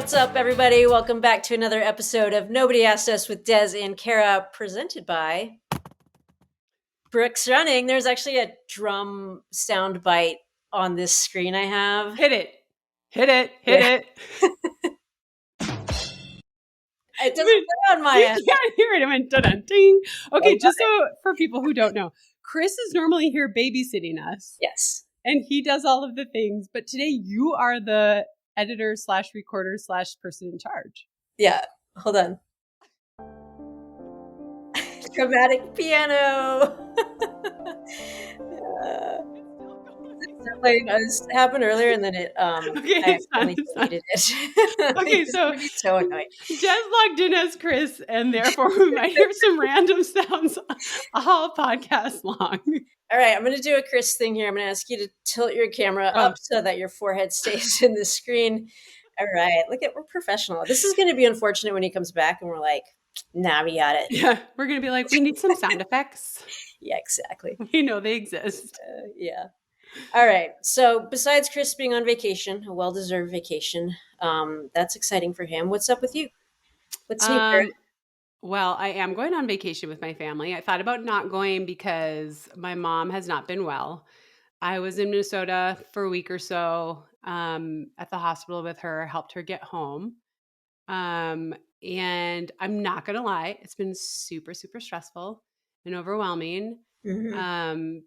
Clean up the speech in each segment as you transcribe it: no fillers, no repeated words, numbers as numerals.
What's up, everybody? Welcome back to another episode of Nobody Asked Us with Des and Kara, presented by Brooks Running. There's actually a drum sound bite on this screen I have. Hit it. Hit it. Hit it. It doesn't play on my end. You can't hear it. It went dun-dun-ding. Okay, just so for people who don't know, Chris is normally here babysitting us. Yes. And he does all of the things. But today you are the editor / recorder / person in charge. Yeah. Hold on. Dramatic piano. This happened earlier, and then it. Okay, I only deleted it. Okay, so so annoying. Des logged in as Chris, and therefore we might hear some random sounds all podcast long. All right, I'm going to do a Chris thing here. I'm going to ask you to tilt your camera up so that your forehead stays in the screen. All right, we're professional. This is going to be unfortunate when he comes back and we're like, nah, we got it. Yeah, we're going to be like, we need some sound effects. Yeah, exactly. We know they exist. Yeah. All right. So besides Chris being on vacation, a well-deserved vacation, that's exciting for him. What's up with you? What's new? Well, I am going on vacation with my family. I thought about not going because my mom has not been well. I was in Minnesota for a week or so at the hospital with her, helped her get home. And I'm not going to lie, it's been super, super stressful and overwhelming. Mm-hmm.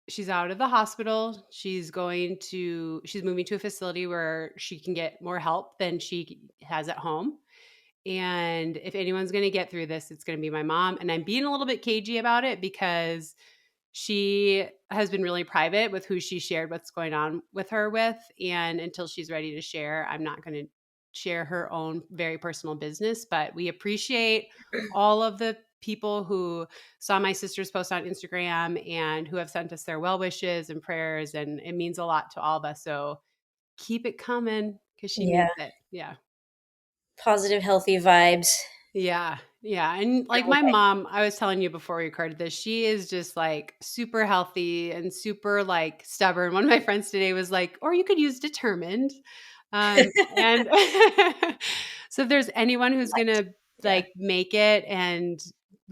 But she's out of the hospital. She's moving to a facility where she can get more help than she has at home. And if anyone's going to get through this, it's going to be my mom. And I'm being a little bit cagey about it because she has been really private with who she shared what's going on with her with. And until she's ready to share, I'm not going to share her own very personal business. But we appreciate all of the people who saw my sister's post on Instagram and who have sent us their well wishes and prayers. And it means a lot to all of us. So keep it coming because she needs it. Yeah. Positive, healthy vibes. Yeah. Yeah. And like my mom, I was telling you before we recorded this, she is just like super healthy and super like stubborn. One of my friends today was like, or you could use determined. And so if there's anyone who's going to like make it and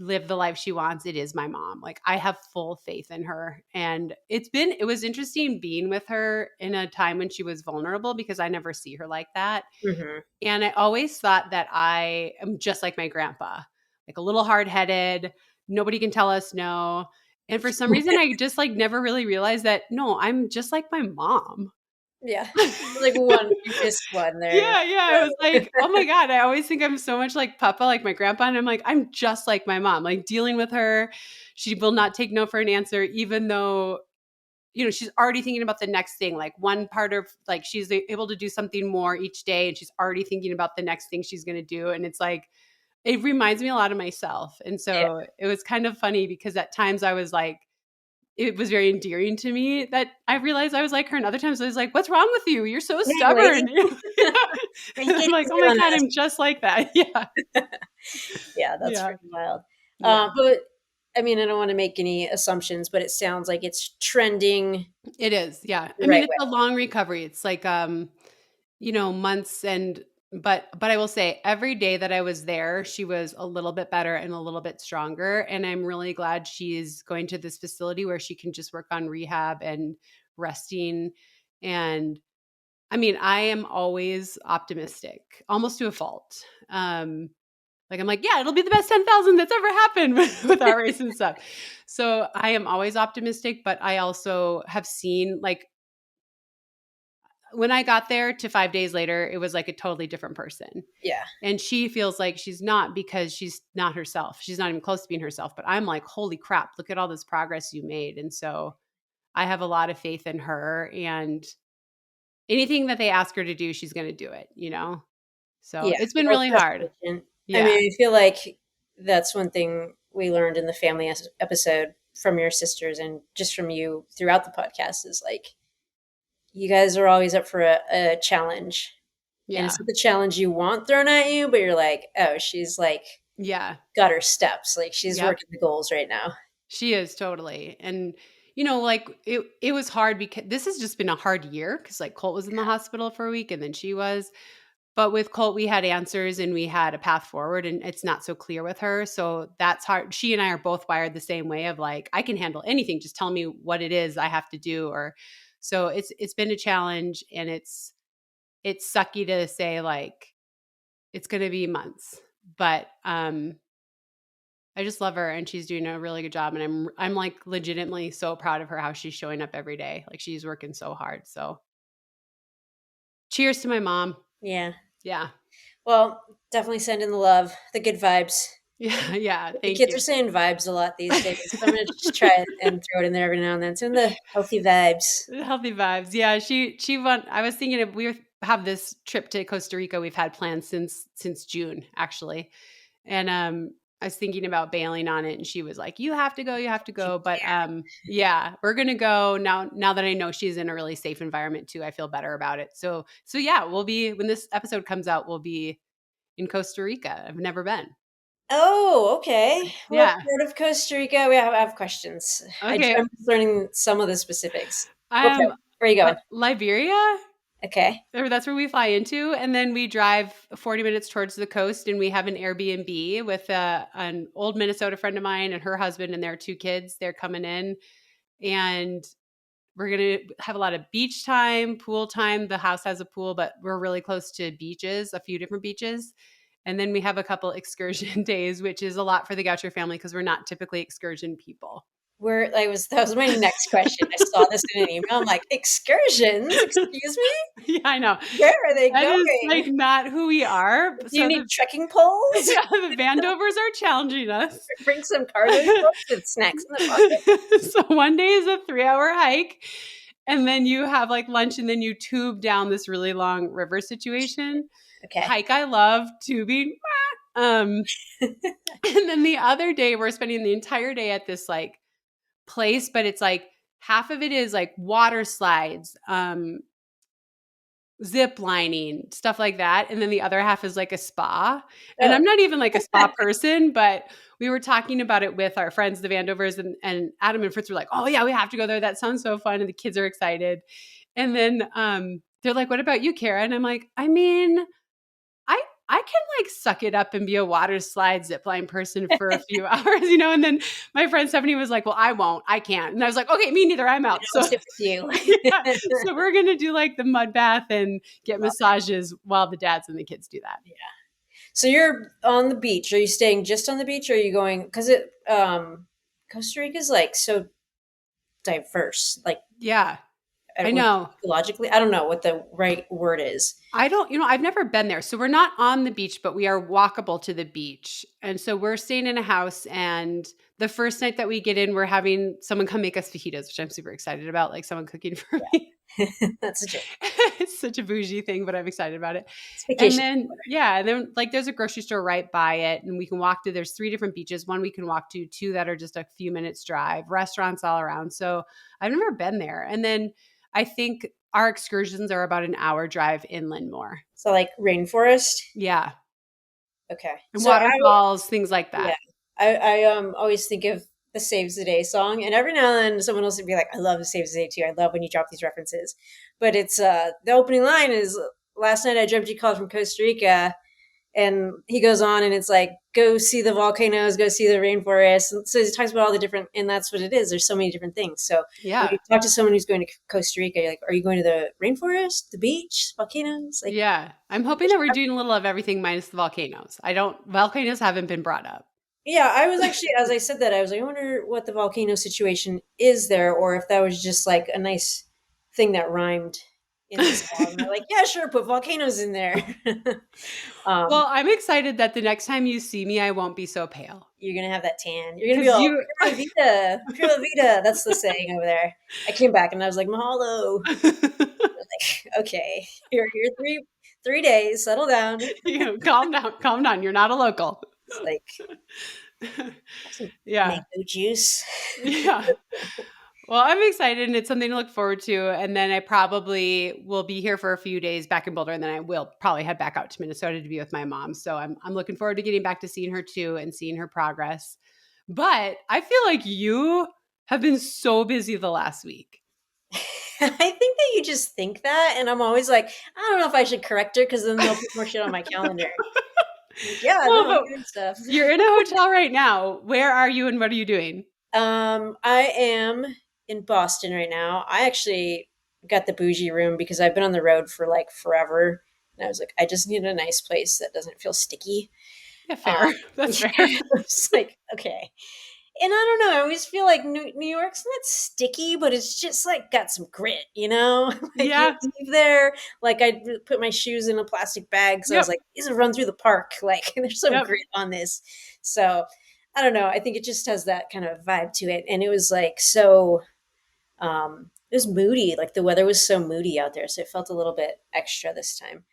live the life she wants, it is my mom. Like I have full faith in her. And it was interesting being with her in a time when she was vulnerable because I never see her like that. Mm-hmm. And I always thought that I am just like my grandpa, like a little hard-headed. Nobody can tell us no. And for some reason, I just like never really realized that, no, I'm just like my mom. Yeah. Like one, you missed one there. Yeah. I was like, oh my God, I always think I'm so much like Papa, like my grandpa. And I'm like, I'm just like my mom, like dealing with her. She will not take no for an answer, even though, you know, she's already thinking about the next thing. Like one part of like, she's able to do something more each day and she's already thinking about the next thing she's going to do. And it's like, it reminds me a lot of myself. And so It was kind of funny because at times I was like, it was very endearing to me that I realized I was like her. And other times I was like, what's wrong with you? You're so stubborn. I'm like, oh my God, I'm just like that. Yeah. Yeah, that's pretty wild. But I mean, I don't want to make any assumptions, but it sounds like it's trending. It is. Yeah. I mean, it's a long recovery. It's like, you know, months but I will say every day that I was there, she was a little bit better and a little bit stronger. And I'm really glad she's going to this facility where she can just work on rehab and resting. And I mean, I am always optimistic, almost to a fault. Like I'm like, yeah, it'll be the best 10,000 that's ever happened with our race and stuff. So I am always optimistic, but I also have seen like, when I got there to 5 days later, it was like a totally different person. Yeah. And she feels like she's not because she's not herself. She's not even close to being herself. But I'm like, holy crap, look at all this progress you made. And so I have a lot of faith in her. And anything that they ask her to do, she's going to do it, you know? So it's been really hard. Yeah. I mean, I feel like that's one thing we learned in the family episode from your sisters and just from you throughout the podcast is like, you guys are always up for a challenge. Yeah. And it's not the challenge you want thrown at you, but you're like, oh, she's like, got her steps. Like she's working the goals right now. She is totally. And, like it was hard because this has just been a hard year because like Colt was in the hospital for a week and then she was. But with Colt, we had answers and we had a path forward, and it's not so clear with her. So that's hard. She and I are both wired the same way of like, I can handle anything. Just tell me what it is I have to do. Or so it's been a challenge, and it's sucky to say like it's going to be months, but I just love her and she's doing a really good job. And I'm like legitimately so proud of her, how she's showing up every day. Like she's working so hard. So cheers to my mom. Yeah. Yeah. Well, definitely send in the love, the good vibes. Yeah. Yeah. The Thank kids you. are saying vibes a lot these days. So I'm gonna just try it and throw it in there every now and then. Send the healthy vibes. Healthy vibes. Yeah. She went, I was thinking of, have this trip to Costa Rica. We've had plans since June actually. And, I was thinking about bailing on it and she was like, you have to go, you have to go. But, yeah, we're going to go now that I know she's in a really safe environment too. I feel better about it. So yeah, when this episode comes out, we'll be in Costa Rica. I've never been. Oh, okay. What Yeah. part of Costa Rica? I have questions. Okay. I'm just learning some of the specifics. Okay, Um, where are you going? Liberia. Okay. That's where we fly into, and then we drive 40 minutes towards the coast, and we have an Airbnb with an old Minnesota friend of mine and her husband and their two kids. They're coming in, and we're going to have a lot of beach time, pool time. The house has a pool, but we're really close to beaches, a few different beaches. And then we have a couple excursion days, which is a lot for the Goucher family because we're not typically excursion people. That was my next question. I saw this in an email. I'm like, excursions? Excuse me? Yeah, I know. Where are they That is like going? not who we are. Do you So need trekking poles? yeah, the Vandovers are challenging us. Bring some cargo shorts with snacks in the pocket. So one day is a 3-hour hike, and then you have like lunch, and then you tube down this really long river situation. Okay. Hike I love, tubing. And then the other day we're spending the entire day at this like place, but it's like half of it is like water slides, zip lining, stuff like that. And then the other half is like a spa. And Oh. I'm not even like a spa person, but we were talking about it with our friends, the Vandovers, and Adam and Fritz were like, oh yeah, we have to go there. That sounds so fun. And the kids are excited. And then they're like, what about you, Kara? And I'm like, I mean, I can like suck it up and be a water slide zipline person for a few hours, and then my friend Stephanie was like, well, I won't, I can't. And I was like, okay, me neither, I'm out. I'll So, sit with you. yeah, so we're going to do like the mud bath and get massages while the dads and the kids do that. Yeah. So you're on the beach. Are you staying just on the beach or are you going, because Costa Rica is like so diverse. Like, Yeah, I like, know. logically, I don't know what the right word is. I don't, I've never been there. So we're not on the beach, but we are walkable to the beach. And so we're staying in a house. And the first night that we get in, we're having someone come make us fajitas, which I'm super excited about, like someone cooking for me. That's a joke. It's such a bougie thing, but I'm excited about it. It's vacation. And then like there's a grocery store right by it, and we can walk to. There's 3 different beaches. One we can walk to, 2 that are just a few minutes drive. Restaurants all around. So I've never been there. And then I think our excursions are about an hour drive inland more. So like rainforest. Yeah, Okay. and So waterfalls, things like that. yeah, I always think of the Saves the Day song, and every now and then someone else would be like, I love the Saves the Day too. I love when you drop these references. But it's the opening line is, last night I dreamt you called from Costa Rica, and he goes on and it's like, go see the volcanoes, go see the rainforest. And so he talks about all the different, and that's what it is. There's so many different things. So when Yeah. you talk to someone who's going to Costa Rica, you're like, are you going to the rainforest, the beach, volcanoes? Like, Yeah. I'm hoping that we're doing a little of everything minus the volcanoes. Volcanoes haven't been brought up. yeah, I was actually, as I said that, I was like, I wonder what the volcano situation is there, or if that was just like a nice thing that rhymed in the song. They're like, yeah, sure, put volcanoes in there. Well, I'm excited that the next time you see me, I won't be so pale. You're gonna have that tan. You're gonna be all Pura Vida, Pura Vida. That's the saying over there. I came back and I was like, mahalo. Like, okay, you're here 3 days. Settle down. Calm down. You're not a local. It's like, yeah, mango juice. Yeah. Well, I'm excited, and it's something to look forward to. And then I probably will be here for a few days back in Boulder, and then I will probably head back out to Minnesota to be with my mom. So I'm looking forward to getting back to seeing her too and seeing her progress. But I feel like you have been so busy the last week. I think that you just think that, and I'm always like, I don't know if I should correct her because then they'll put more shit on my calendar. Like, yeah, Well, no, I'm but doing stuff. you're in a hotel right now. Where are you and what are you doing? I am in Boston right now. I actually got the bougie room because I've been on the road for like forever, and I was like, I just need a nice place that doesn't feel sticky. Yeah, Um, fair. That's yeah, fair. it's like okay. And I don't know. I always feel like New York's not sticky, but it's just like got some grit, you know? Like you Yeah. leave there, like I put my shoes in a plastic bag. So I was Yep. like, these have run through the park. Like there's some Yep. grit on this. So I don't know. I think it just has that kind of vibe to it. And it was like so, it was moody. Like the weather was so moody out there. So it felt a little bit extra this time.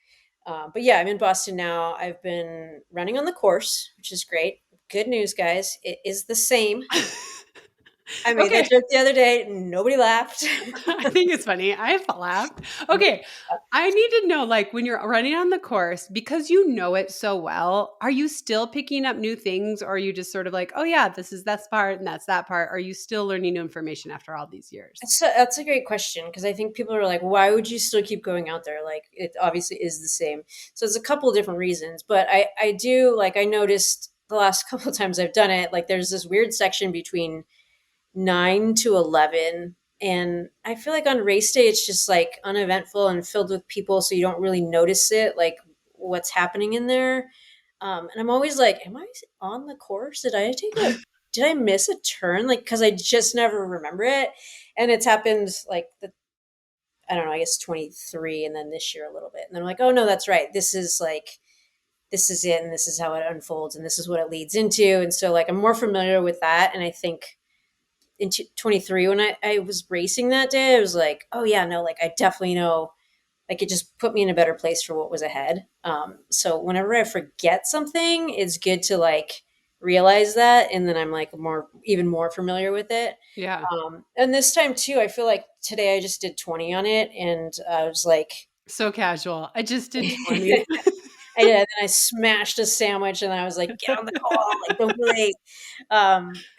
But yeah, I'm in Boston now. I've been running on the course, which is great. Good news, guys. It is the same. I made that Okay. joke the other day. Nobody laughed. I think it's funny. I've laughed. Okay. I need to know, like, when you're running on the course, because you know it so well, are you still picking up new things? Or are you just sort of like, oh, yeah, this is that part and that's that part? Are you still learning new information after all these years? That's a great question because I think people are like, why would you still keep going out there? Like, it obviously is the same. So there's a couple of different reasons, but I do like I noticed the last couple of times I've done it. Like, there's this weird section between 9 to 11. And I feel like on race day, it's just like uneventful and filled with people. So you don't really notice it, like what's happening in there. And I'm always like, am I on the course? Did I miss a turn? Like, cause I just never remember it. And it's happened like I don't know, I guess 23 and then this year a little bit. And then I'm like, oh no, that's right. This is it. And this is how it unfolds. And this is what it leads into. And so like, I'm more familiar with that. And I think in 23 when I was racing that day, I was like, oh yeah, no, like I definitely know, like it just put me in a better place for what was ahead. So whenever I forget something, it's good to like realize that, and then I'm like even more familiar with it. Yeah. And this time too, I feel like today I just did 20 on it, and I was like, So casual. I just did 20. I did. And then I smashed a sandwich, and I was like, "Get on the call! Like, don't be late."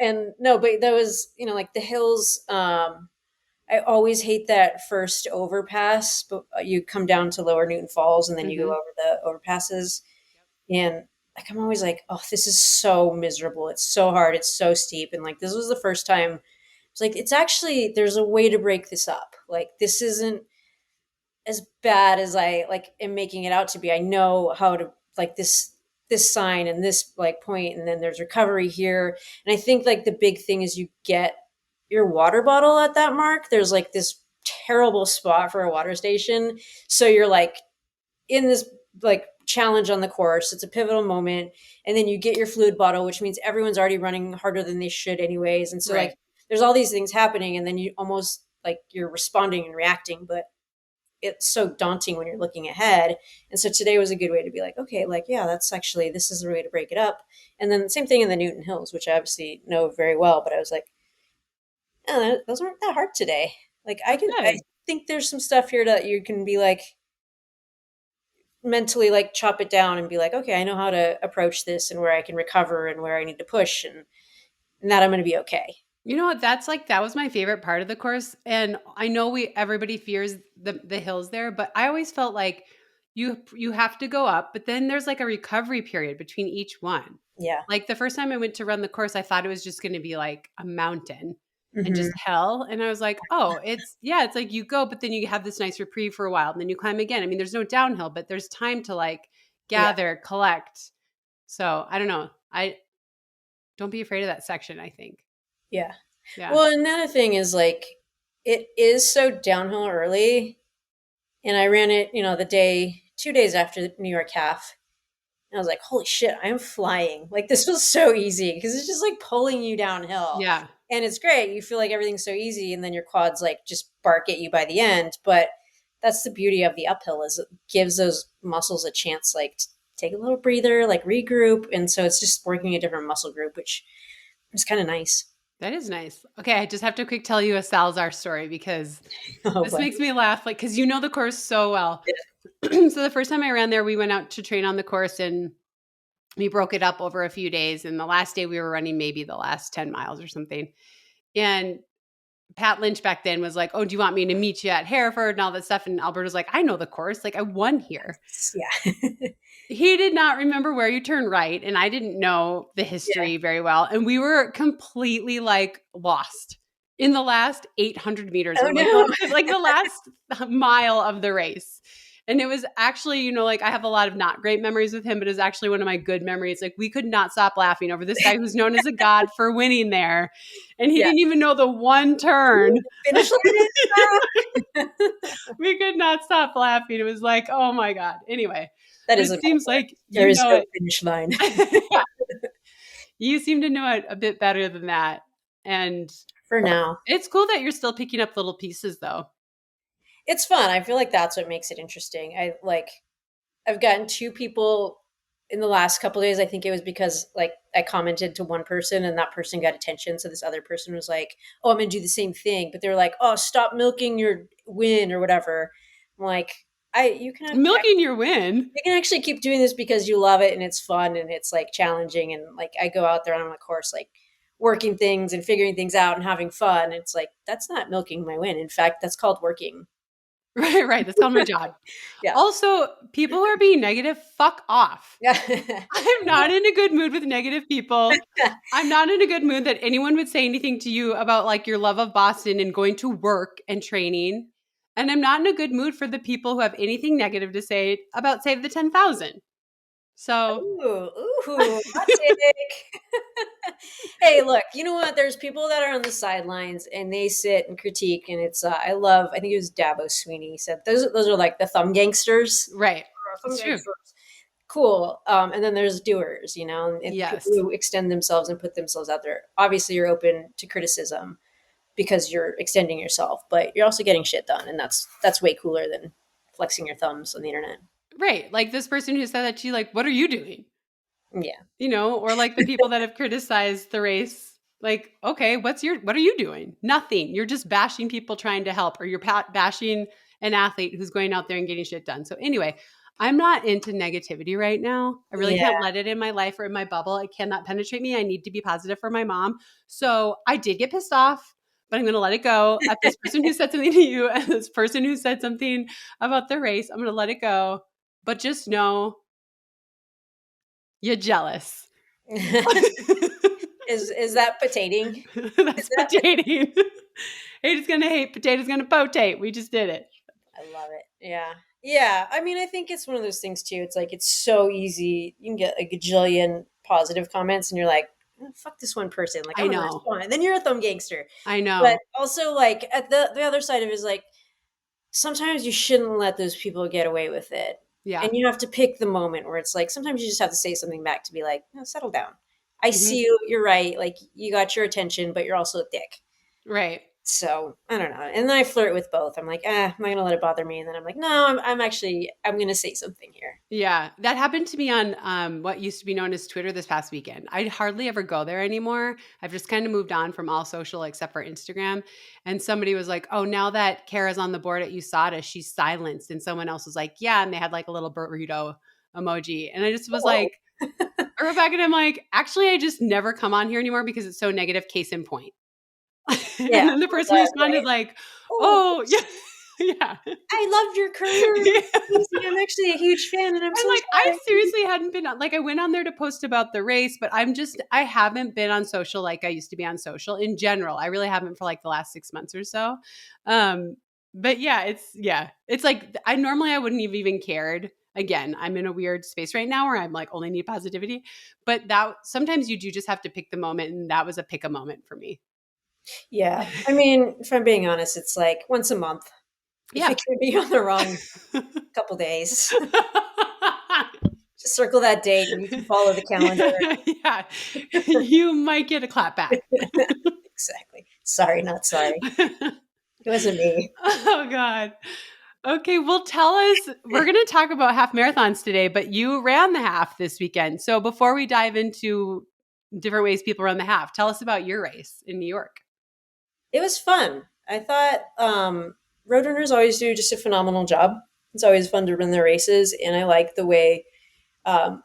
And no, but that was, like the hills. I always hate that first overpass, but you come down to Lower Newton Falls, and then you go Hmm. over the overpasses, and like I'm always like, "Oh, this is so miserable. It's so hard. It's so steep." And like this was the first time. It's like it's actually there's a way to break this up. Like this isn't as bad as I like am making it out to be. I know how to like this sign and this like point, and then there's recovery here. And I think like the big thing is you get your water bottle at that mark. There's like this terrible spot for a water station. So you're like in this like challenge on the course. It's a pivotal moment. And then you get your fluid bottle, which means everyone's already running harder than they should anyways. And so Right. like there's all these things happening, and then you almost like you're responding and reacting, but it's so daunting when you're looking ahead. And so today was a good way to be like, okay, like, yeah, that's actually, this is a way to break it up. And then same thing in the Newton Hills, which I obviously know very well, but I was like, oh, those aren't that hard today. Like I Okay. think there's some stuff here that you can be like mentally like chop it down and be like, okay, I know how to approach this and where I can recover and where I need to push and that I'm going to be okay. You know what? That's like that was my favorite part of the course. And I know we everybody fears the hills there, but I always felt like you have to go up, but then there's like a recovery period between each one. Yeah. Like the first time I went to run the course, I thought it was just going to be like a mountain and Hmm. just hell. And I was like, oh, it's like you go, but then you have this nice reprieve for a while and then you climb again. I mean, there's no downhill, but there's time to like Yeah. gather, collect. So I don't know. I don't be afraid of that section, I think. Yeah. Yeah. Well, another thing is like, it is so downhill early. And I ran it, the 2 days after the New York Half. And I was like, holy shit, I'm flying. Like, this was so easy because it's just like pulling you downhill. Yeah. And it's great. You feel like everything's so easy. And then your quads like just bark at you by the end. But that's the beauty of the uphill is it gives those muscles a chance, like, to take a little breather, like regroup. And so it's just working a different muscle group, which is kind of nice. That is nice. Okay, I just have to quick tell you a Salzar story because Oh, this but makes me laugh, like, because you know the course so well. So the first time I ran there, we went out to train on the course and we broke it up over a few days. And the last day we were running maybe the last 10 miles or something. And Pat Lynch back then was like, oh, do you want me to meet you at Hereford and all that stuff? And Alberta's like, I know the course. Like, I won here. Yeah. He did not remember where you turn right. And I didn't know the Yeah. history very well. And we were completely like lost in the last 800 meters Oh or like no. the last mile of the race. And it was actually, you know, like I have a lot of not great memories with him, but it's actually one of my good memories. Like we could not stop laughing over this guy who's known as a god for winning there. And he Yeah. didn't even know the one turn. Finish line. We could not stop laughing. It was like, oh my God. Anyway, That but is it a seems metaphor. like There you is know no it. finish line. Yeah. You seem to know it a bit better than that. And For now. it's cool that you're still picking up little pieces though. It's fun. I feel like that's what makes it interesting. I've gotten two people in the last couple of days. I think it was because like I commented to one person and that person got attention. So this other person was like, "Oh, I'm gonna do the same thing," but they're like, "Oh, stop milking your win or whatever." I'm like, Milking your win. you can actually keep doing this because you love it and it's fun and it's like challenging and like I go out there on a course like working things and figuring things out and having fun. It's like that's not milking my win. In fact, that's called working. Right, right. That's called my job. Yeah. Also, people who are being negative, fuck off. Yeah. I'm not in a good mood with negative people. I'm not in a good mood that anyone would say anything to you about like your love of Boston and going to work and training. And I'm not in a good mood for the people who have anything negative to say about Save the 10,000. So, Ooh, hot take. Hey, look, you know what? There's people that are on the sidelines and they sit and critique, and it's I think it was Dabo Sweeney said those are like the thumb gangsters. right. Thumb It's true. gangsters. Cool. And then there's doers, you know, and people Yes. who extend themselves and put themselves out there. Obviously, you're open to criticism because you're extending yourself, but you're also getting shit done, and that's way cooler than flexing your thumbs on the internet. Right. Like this person who said that to you, like, what are you doing? Yeah. You know, or like the people that have criticized the race. Like, okay, what are you doing? Nothing. You're just bashing people trying to help, or you're bashing an athlete who's going out there and getting shit done. So anyway, I'm not into negativity right now. I really Yeah. can't let it in my life or in my bubble. It cannot penetrate me. I need to be positive for my mom. So I did get pissed off, but I'm going to let it go at this person who said something to you and this person who said something about the race. I'm going to let it go. But just know you're jealous. Is that potating? That's potating. Hate is going to hate, potato's going to potate. We just did it. I love it. Yeah. Yeah. I mean, I think it's one of those things too. It's like it's so easy. You can get a gajillion positive comments and you're like, "Oh, fuck this one person. Like I I'm gonna know. respond. And then you're a thumb gangster. I But know. also like at the other side of it is like sometimes you shouldn't let those people get away with it. Yeah. And you have to pick the moment where it's like sometimes you just have to say something back to be like, no, settle down. I see Mhm. you, you're right. Like you got your attention, but you're also a dick. Right. So I don't know. And then I flirt with both. I'm like, I'm not gonna let it bother me. And then I'm like, no, I'm gonna say something here. Yeah. That happened to me on what used to be known as Twitter this past weekend. I hardly ever go there anymore. I've just kind of moved on from all social except for Instagram. And somebody was like, oh, now that Kara's on the board at USADA, she's silenced. And someone else was like, yeah. And they had like a little burrito emoji. And I just was Whoa. like, I wrote back and I'm like, actually, I just never come on here anymore because it's so negative, case in point. And Yeah. then the person That, responded right? like, Oh, "Oh, yeah, yeah." I loved your career. Yeah. I'm actually a huge fan, and I'm And so like, I sorry. seriously hadn't been on, like, I went on there to post about the race, but I haven't been on social like I used to be on social in general. I really haven't for like the last 6 months or so. But yeah, it's like I wouldn't have even cared. Again, I'm in a weird space right now where I'm like only need positivity, but that sometimes you do just have to pick the moment, and that was a pick a moment for me. Yeah. I mean, if I'm being honest, it's like once a month. If Yeah. it can be on the wrong couple days, just circle that date and you can follow the calendar. Yeah. You might get a clap back. Exactly. Sorry, not sorry. It wasn't me. Oh God. Okay, well tell us, we're going to talk about half marathons today, but you ran the half this weekend. So before we dive into different ways people run the half, tell us about your race in New York. It was fun. I thought roadrunners always do just a phenomenal job. It's always fun to run their races, and I like the way um,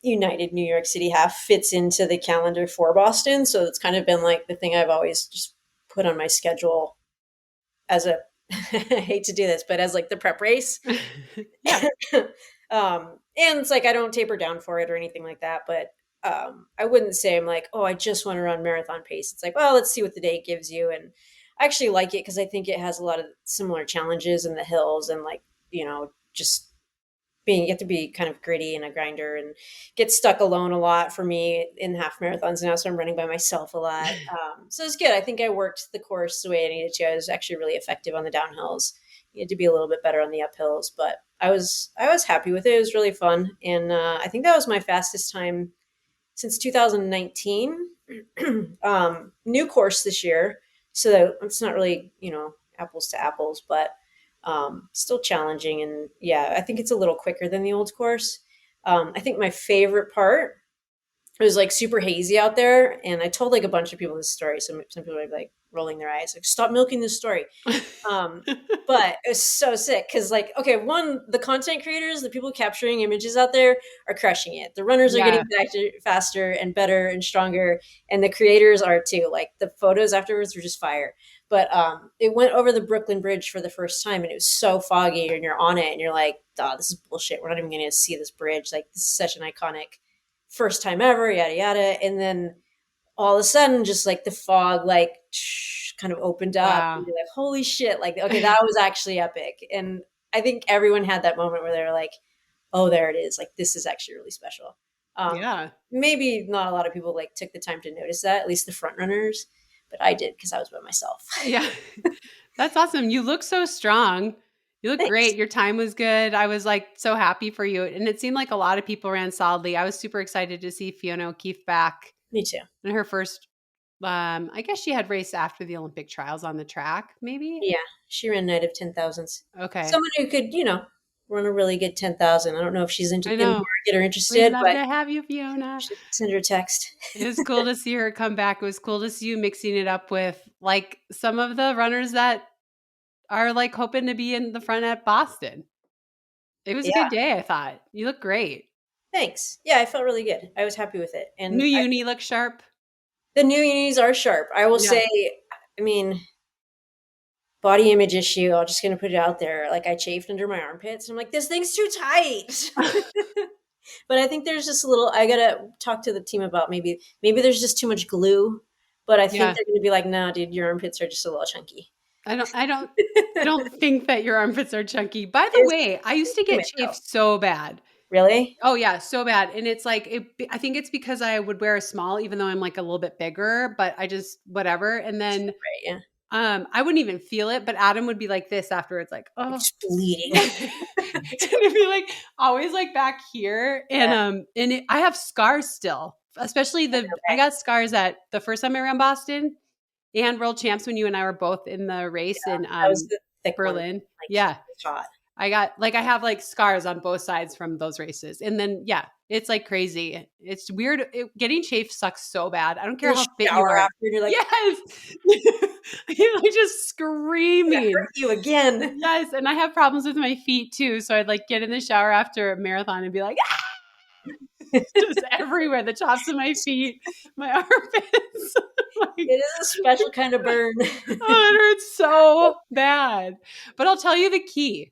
United New York City Half fits into the calendar for Boston. So it's kind of been like the thing I've always just put on my schedule as a I hate to do this, but as like the prep race. Yeah. And it's like I don't taper down for it or anything like that, but I wouldn't say I'm like, oh, I just want to run marathon pace. It's like, well, let's see what the day gives you. And I actually like it because I think it has a lot of similar challenges in the hills and like, just being, you have to be kind of gritty and a grinder and get stuck alone a lot for me in half marathons now. So I'm running by myself a lot. So it's good. I think I worked the course the way I needed to. I was actually really effective on the downhills. You had to be a little bit better on the uphills, but I was happy with it. It was really fun. And I think that was my fastest time since 2019. New course this year. So it's not really, apples to apples, but still challenging. And yeah, I think it's a little quicker than the old course. I think my favorite part, it was like super hazy out there. And I told like a bunch of people this story. Some people are like rolling their eyes, like, stop milking this story. But it was so sick because, like, okay, one, the content creators, the people capturing images out there are crushing it. The runners are Yeah. getting faster and better and stronger, and the creators are too. Like the photos afterwards were just fire. But it went over the Brooklyn Bridge for the first time, and it was so foggy, and you're on it, and you're like, "Oh, this is bullshit. We're not even going to see this bridge. Like, this is such an iconic first time ever." Yada yada, and then all of a sudden, just like the fog, like kind of opened up, and Wow. you're like, "Holy shit!" Like, okay, that was actually epic. And I think everyone had that moment where they were like, "Oh, there it is! Like, this is actually really special." Yeah. Maybe not a lot of people like took the time to notice that, at least the front runners, but I did because I was by myself. Yeah. That's awesome. You look so strong. You look Thanks. great. Your time was good. I was like so happy for you. And it seemed like a lot of people ran solidly. I was super excited to see Fiona O'Keefe back Me too. in her first I guess she had raced after the Olympic trials on the track, maybe. Yeah, she ran night of 10,000s. Okay. Someone who could, run a really good 10,000. I don't know if she's I in the know. market or We'd interested, love but to have you, Fiona. should send her a text. It was cool to see her come back. It was cool to see you mixing it up with like some of the runners that are like hoping to be in the front at Boston. It was a Yeah, good day, I thought. You look great. thanks. Yeah, I felt really good. I was happy with it. New And uni looks sharp. the new unis are sharp. I will Yeah. say, I mean, body image issue, I'm just going to put it out there. Like, I chafed under my armpits. I'm like, this thing's too tight. But I think there's just a little, I got to talk to the team about maybe there's just too much glue. But I think Yeah. they're going to be like, no, dude, your armpits are just a little chunky. I don't think that your armpits are chunky. By the It's way, I used to get tomato. chafed so bad. Really? Oh yeah, so bad. And it's like I think it's because I would wear a small even though I'm like a little bit bigger, but I just whatever. And then Right, yeah. I wouldn't even feel it, but Adam would be like this afterwards, like, Like, oh. just bleeding. And it'd be like always like back here. Yeah. I have scars still. Especially I Okay. got scars at the first time I ran Boston and World Champs when you and I were both in the race in That was the thick one. Berlin. Like, Yeah. hot. I have like scars on both sides from those races. And then, yeah, it's like crazy. It's weird. Getting chafed sucks so bad. I don't care You how fit you shower are. after and you're like, Yes. You're like just "I'm gonna screaming. hurt you again." Yes. And I have problems with my feet too. So I'd like get in the shower after a marathon and be like, ah! Just everywhere. The tops of my feet, my armpits. Like, It is a special kind of burn. oh, it hurts so bad. But I'll tell you the key.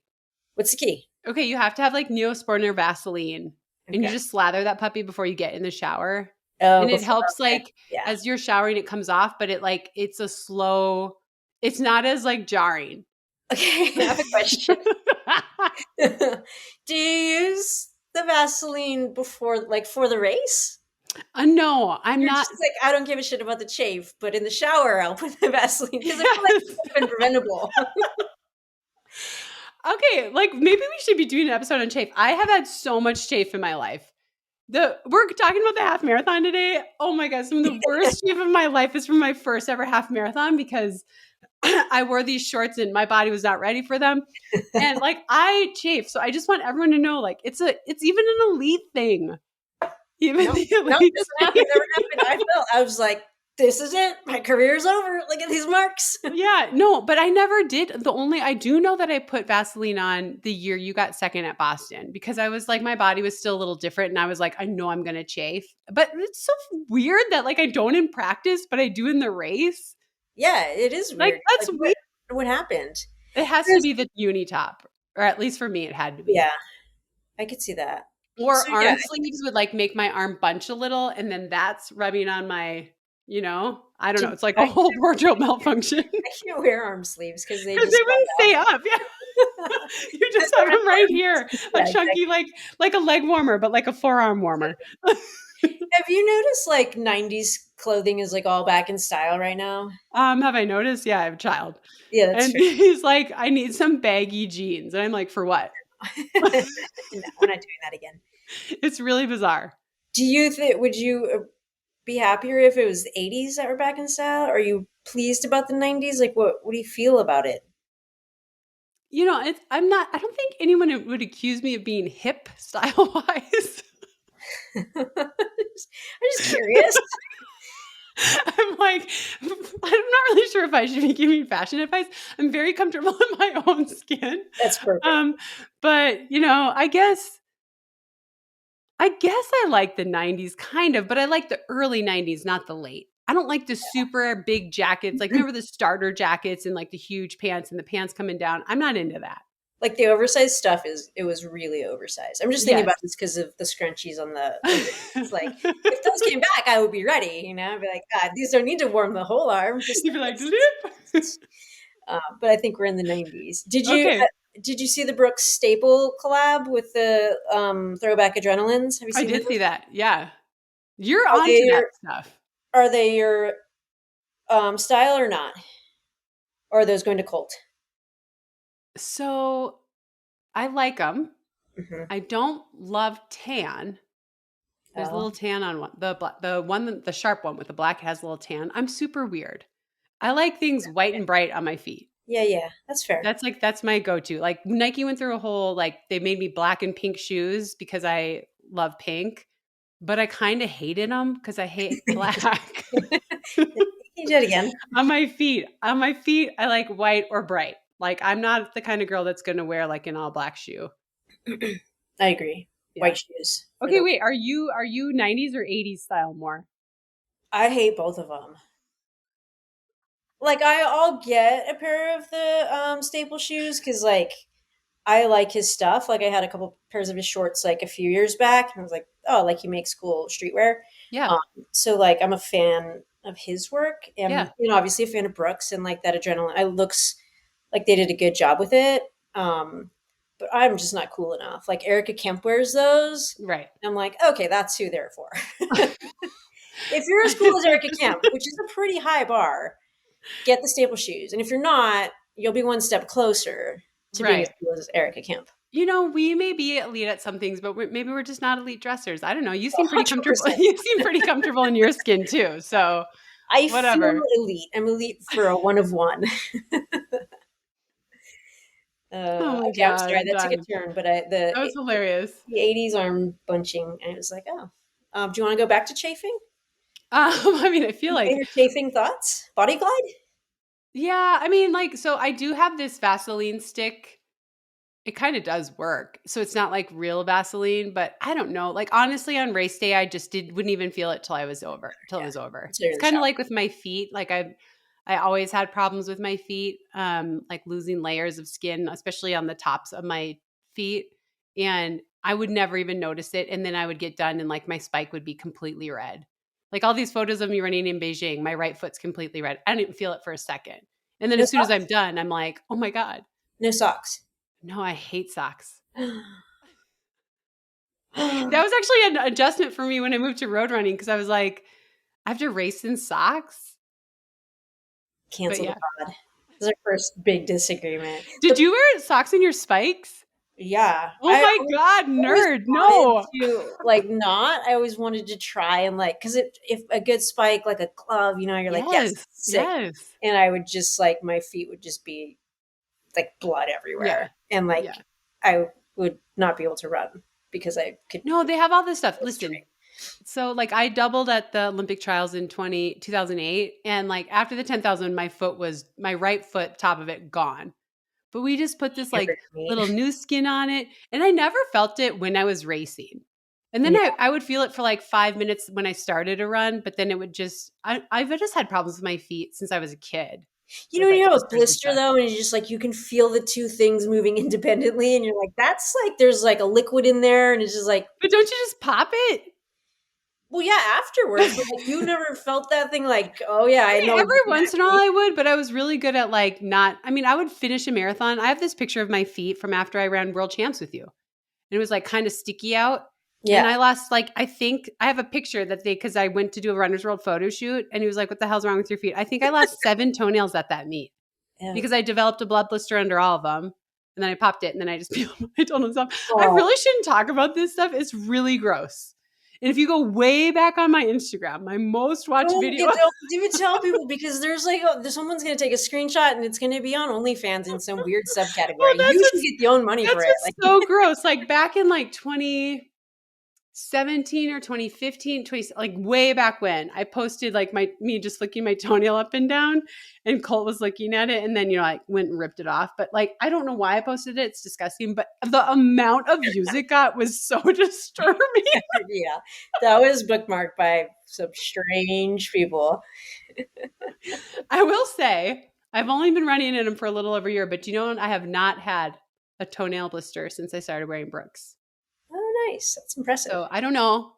What's the key? Okay, you have to have like Neosporin or Vaseline, and you Okay. just slather that puppy before you get in the shower. Oh, And it before, helps okay. like Yeah. as you're showering, it comes off, but it's a slow, it's not as like jarring. Okay, I have a question. Do you use the Vaseline before, like, for the race? No, I'm You're not. just like, I don't give a shit about the chafe, but in the shower, I'll put the Vaseline because I feel like Yes. it would have been preventable. Okay, like maybe we should be doing an episode on chafe. I have had so much chafe in my life. We're talking about the half marathon today. Oh my god, some of the worst chafe of my life is from my first ever half marathon because I wore these shorts and my body was not ready for them. And like I chafe. So I just want everyone to know, like, it's even an elite thing. Even No, the no, it elites. doesn't happen. Never happened. I was like, this is it. My career's over. Look at these marks. Yeah, no, but I never did. I do know that I put Vaseline on the year you got second at Boston because I was like, my body was still a little different. And I was like, I know I'm going to chafe. But it's so weird that like I don't in practice, but I do in the race. Yeah, it is Like, weird. that's Like weird. what happened? It has to There's, be the uni top, or at least for me, it had to be. yeah, I could see that. Or So yeah, arm I think sleeves would like make my arm bunch a little, and then that's rubbing on my, I don't know. It's like a whole wardrobe malfunction I can't wear arm sleeves because they because just they fall wouldn't stay up. Yeah, down. you Because just have they're them right arms. here, a Yeah, chunky exactly. like a leg warmer, but like a forearm warmer. Have you noticed like 90s clothing is like all back in style right now? Have I noticed? Yeah, I have a child, Yeah, that's and true. he's like, I need some baggy jeans, and I'm like, for what? No, we're not doing that again. It's really bizarre. Do you think, would you be happier if it was the 80s that were back in style? Are you pleased about the 90s? Like, what do you feel about it? I'm not. I don't think anyone would accuse me of being hip style wise. I'm just curious. I'm like, I'm not really sure if I should be giving fashion advice. I'm very comfortable in my own skin. That's perfect. Um, but I guess I like the 90s kind of, but I like the early 90s, not the late. I don't like the super big jackets. Like, remember the starter jackets and like the huge pants and the pants coming down? I'm not into that. Like the oversized stuff it was really oversized. I'm just thinking Yes. about this because of the scrunchies on the wrists. Like if those came back, I would be ready. I'd be like, God, these don't need to warm the whole arm, just You'd the be like, "Bloop." wrists. But I think we're in the 90s. Okay. Did you see the Brooks Staple collab with the Throwback Adrenalines? Have you I seen did see those? that. Yeah. You're Are they onto that your stuff. are they your style or not? Or are those going to cult? So I like them. Hmm. I don't love tan. There's a Oh, little tan on one. The sharp one with the black has a little tan. I'm super weird. I like things white and bright on my feet. yeah, yeah, that's fair. That's my go-to. Like Nike went through a whole they made me black and pink shoes because I love pink, but I kind of hated them because I hate black. You did it again. On my feet, I like white or bright. Like I'm not the kind of girl that's going to wear like an all black shoe. I agree. Yeah. White shoes for Okay, the. wait. Are you 90s or 80s style more? I hate both of them. Like I'll get a pair of the staple shoes because like I like his stuff. Like I had a couple pairs of his shorts like a few years back, and I was like, oh, like he makes cool streetwear. Yeah. Um, so like I'm a fan of his work, and Yeah. obviously a fan of Brooks and like that adrenaline. It looks like they did a good job with it. But I'm just not cool enough. Like Erica Kemp wears those. Right. I'm like, okay, that's who they're for. If you're as cool as Erica Kemp, which is a pretty high bar, get the staple shoes. And if you're not, you'll be one step closer to being as Right. cool as Erica Kemp. We may be elite at some things, but maybe we're just not elite dressers. I don't know. You seem pretty comfortable. 100%. You seem pretty comfortable in your skin too. So I feel whatever. elite. I'm elite for a one of one. Oh my Okay, I'm God, sorry I'm that took a done. turn, but That was hilarious. the 80s arm bunching, and it was like, oh, do you want to go back to chafing? I mean, I feel like, Favorite chafing thoughts? Body glide? yeah, I mean, so I do have this Vaseline stick. It kind of does work. So it's not like real Vaseline, but I don't know. Like honestly, on race day, I just wouldn't even feel it till it Yeah, was over. until you're It's in the kind of shower. like with my feet. Like I always had problems with my feet, like losing layers of skin, especially on the tops of my feet. And I would never even notice it. And then I would get done and like my spike would be completely red. Like all these photos of me running in Beijing, my right foot's completely red. I didn't even feel it for a second. And then No as soon as I'm socks? done, I'm like, oh my God, No socks. no, I hate socks. That was actually an adjustment for me when I moved to road running because I was like, I have to race in socks. But Cancel the yeah. pod. This is our first big disagreement. Did But you wear socks in your spikes? yeah, Oh my God, always nerd. wanted No. to like not. I always wanted to try and like because if a good spike like a glove, you're like yes, Yes. sick. Yes. And I would just like my feet would just be like blood Yeah. everywhere, and like Yeah. I would not be able to run because I could No, they have all this stuff. Listen, straight. so like I doubled at the Olympic trials in 2008, and like after the 10,000 my right foot top of it gone. But we just put this like Hamburger meat. little new skin on it, and I never felt it when I was racing. And then Yeah. I would feel it for like 5 minutes when I started a run, but then it would just, I've just had problems with my feet since I was a kid You know, with when like you have a blisters and blister stuff. though, and you just like you can feel the two things moving independently, and you're like, that's like there's like a liquid in there, and it's just like, But don't you just pop it? well, yeah, afterwards, but like you never felt that thing like, oh yeah, I know Every once in a while exactly. I would, but I was really good at like not, I mean, I would finish a marathon. I have this picture of my feet from after I ran world champs with you. And it was like kind of sticky out. And Yeah. I lost like, I think I have a picture that because I went to do a Runner's World photo shoot and he was like, what the hell's wrong with your feet? I think I lost 7 toenails at that meet Yeah. because I developed a blood blister under all of them. And then I popped it and then I just peeled my toenails off. I Oh, really shouldn't talk about this stuff. It's really gross. And if you go way back on my Instagram, my most watched video. don't even tell people because there's like there's someone's gonna take a screenshot and it's gonna be on OnlyFans in some weird Well, subcategory. You should get your own money for that's it. what's so gross. Like back in like 2017 or 2015, 20, like way back when I posted like me just flicking my toenail up and down and Colt was looking at it and then, like went and ripped it off. But like, I don't know why I posted it. It's disgusting. But the amount of views it got was so disturbing. Yeah, that was bookmarked by some strange people. I will say I've only been running in them for a little over a year, but I have not had a toenail blister since I started wearing Brooks. Oh, nice. That's impressive. So I don't know.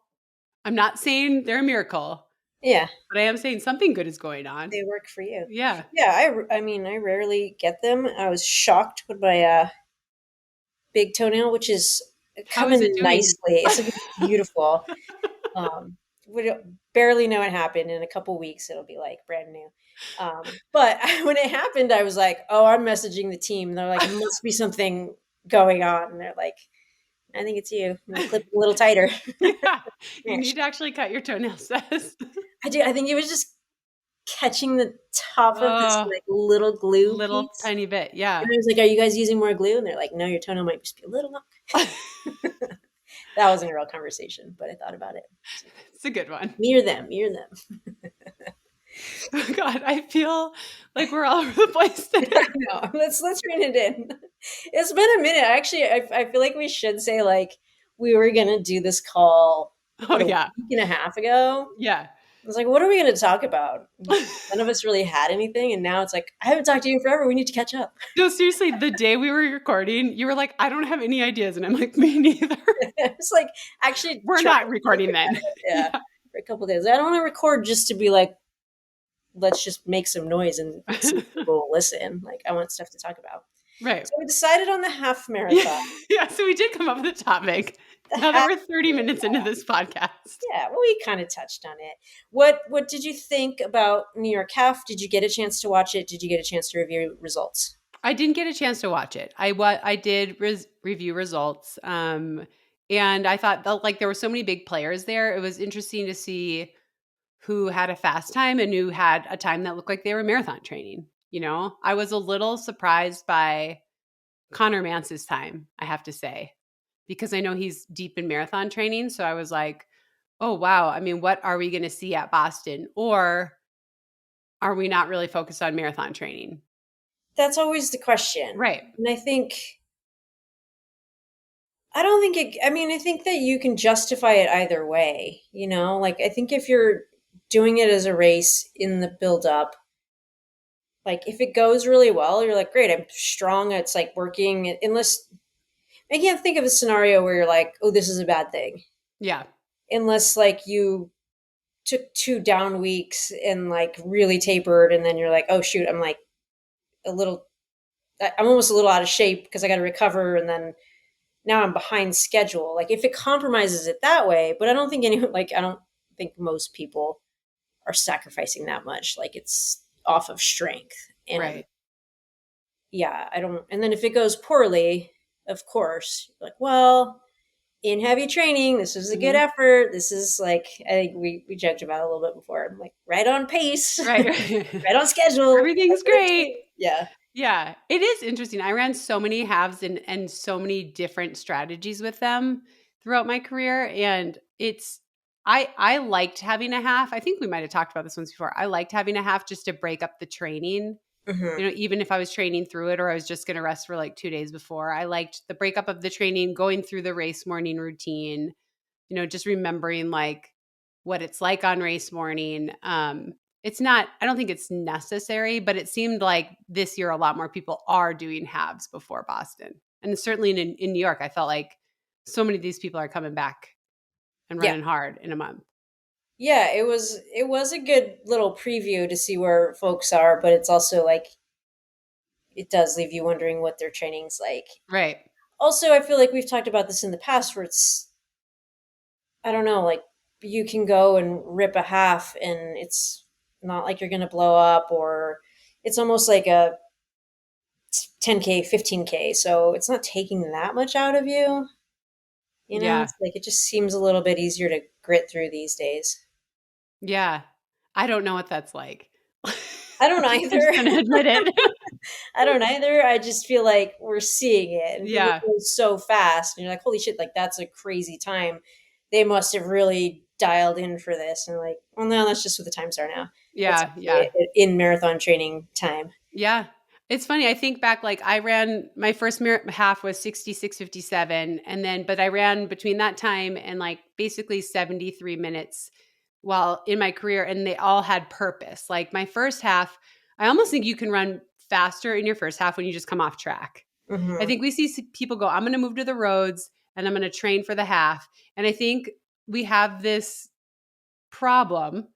I'm not saying they're a miracle, Yeah, but I am saying something good is going on. they work for you. Yeah. Yeah, I mean, I rarely get them. I was shocked with my big toenail, which is How is coming it doing? nicely. It's looking beautiful. Um, we don't, barely know what happened. In a couple weeks, it'll be like brand new. But when it happened, I was like, "Oh, I'm messaging the team." They're like, "It must be something going on." And they're like, "I think it's you. Clip it a little tighter." Yeah. You Yeah, need to actually cut your toenails, Seth. I do. I think it was just catching the top of this Oh, like little glue little piece. tiny bit. Yeah. And I was like, "Are you guys using more glue?" And they're like, "No, your toenail might just be a little long." That wasn't a real conversation, but I thought about it. It's a good one. Me or them, me or them. Oh God, I feel like we're all over the place today. No, let's rein it in. It's been a minute. Actually, I feel like we should say like we were gonna do this call Oh a yeah. week and a half ago. Yeah. I was like, what are we gonna talk about? None of us really had anything, and now it's like I haven't talked to you in forever. We need to catch up. No, seriously, the day we were recording, you were like, I don't have any ideas. And I'm like, me neither. It's like actually We're trying not to think recording then. about it. Yeah, Yeah. for a couple of days. I don't want to record just to be like, let's just make some noise and see if people will listen. Like I want stuff to talk about. Right. So we decided on the half marathon. Yeah. Yeah. So we did come up with a topic. The Now that half we're 30 minutes into this podcast. Yeah, well, we kind of touched on it. What did you think about New York Half? Did you get a chance to watch it? Did you get a chance to review results? I didn't get a chance to watch it. I did review results, and I thought that like there were so many big players there. It was interesting to see who had a fast time and who had a time that looked like they were marathon training. I was a little surprised by Connor Mance's time, I have to say, because I know he's deep in marathon training. So I was like, oh wow. I mean, what are we going to see at Boston, or are we not really focused on marathon training? That's always the question. Right. And I don't think it, I mean, I think that you can justify it either way, like I think if you're doing it as a race in the build up, like if it goes really well, you're like, great, I'm strong. It's like working, unless I can't think of a scenario where you're like, oh, this is a bad thing. Yeah. Unless like you took 2 down weeks and like really tapered and then you're like, oh shoot, I'm like I'm almost a little out of shape because I got to recover and then now I'm behind schedule. Like if it compromises it that way, but I don't think I don't think most people are sacrificing that much. Like it's off of strength. And Right. yeah, I don't, and then if it goes poorly, of course, like, well, in heavy training, this was a good Mhm. effort. This is like, I think we joked about it a little bit before. I'm like, right on pace, Right. right on schedule. Everything's great. Yeah. Yeah. It is interesting. I ran so many halves and so many different strategies with them throughout my career. And I liked having a half. I think we might have talked about this once before. I liked having a half just to break up the training. Hmm. Even if I was training through it or I was just going to rest for like 2 days before, I liked the breakup of the training, going through the race morning routine. just remembering like what it's like on race morning. It's not, I don't think it's necessary, but it seemed like this year a lot more people are doing halves before Boston. And certainly in New York, I felt like so many of these people are coming back and Yeah. running hard in a month. Yeah, it was a good little preview to see where folks are, but it's also like it does leave you wondering what their training's like. Right. Also, I feel like we've talked about this in the past where it's, I don't know, like you can go and rip a half and it's not like you're going to blow up, or it's almost like a 10K, 15K. So it's not taking that much out of you. Yeah. It's like it just seems a little bit easier to grit through these days. Yeah. I don't know what that's like. I don't I'm either. just going to admit it. I don't either. I just feel like we're seeing it and people Yeah. go so fast. And you're like, holy shit, like that's a crazy time. They must have really dialed in for this. And like, well, no, that's just what the times are now. That's Yeah. Yeah. actually in marathon training time. Yeah. It's funny. I think back, like I ran my first half was 66:57. And then, but I ran between that time and like basically 73 minutes while in my career. And they all had purpose. Like my first half, I almost think you can run faster in your first half when you just come off track. I Hmm. think we see people go, I'm going to move to the roads and I'm going to train for the half. And I think we have this problem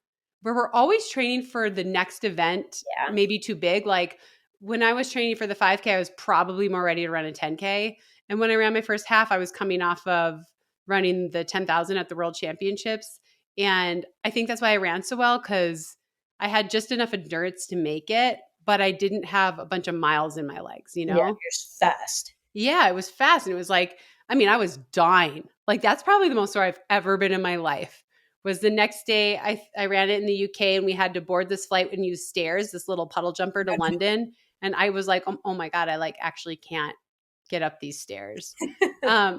where we're always training for the next event, Yeah. maybe too big. Like when I was training for the 5K, I was probably more ready to run a 10K. And when I ran my first half, I was coming off of running the 10,000 at the World Championships. And I think that's why I ran so well, because I had just enough endurance to make it, but I didn't have a bunch of miles in my legs, Yeah. You're fast. Yeah, it was fast. And it was like, I mean, I was dying. Like that's probably the most sore I've ever been in my life. Was the next day I ran it in the UK and we had to board this flight and use stairs, this little puddle jumper to London. And I was like, oh my God, I like actually can't get up these stairs. Um,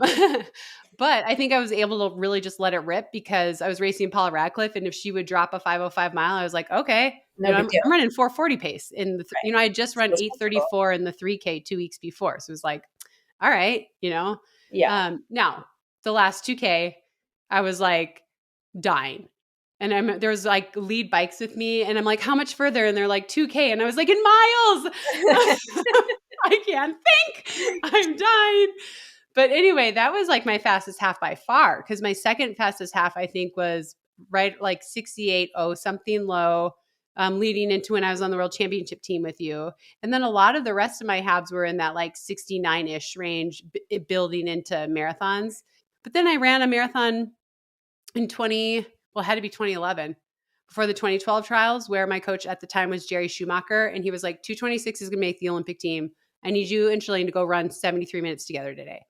but I think I was able to really just let it rip because I was racing Paula Radcliffe. And if she would drop a 5:05 mile, I was like, okay, No big deal. I'm running 4:40 pace in the, I had just run Feels comfortable. 8:34 in the 3K 2 weeks before. So it was like, all right. Yeah. Now the last 2K, I was like dying. And there was like lead bikes with me and I'm like, how much further? And they're like 2K. And I was like, in miles. I can't think. I'm dying. But anyway, that was like my fastest half by far. Cause my second fastest half, I think was right like 68.0 something low. Leading into when I was on the world championship team with you. And then a lot of the rest of my halves were in that like 69-ish range, building into marathons. But then I ran a marathon in it had to be 2011 before the 2012 trials, where my coach at the time was Jerry Schumacher. And he was like, 226 is going to make the Olympic team. I need you and Shalane to go run 73 minutes together today.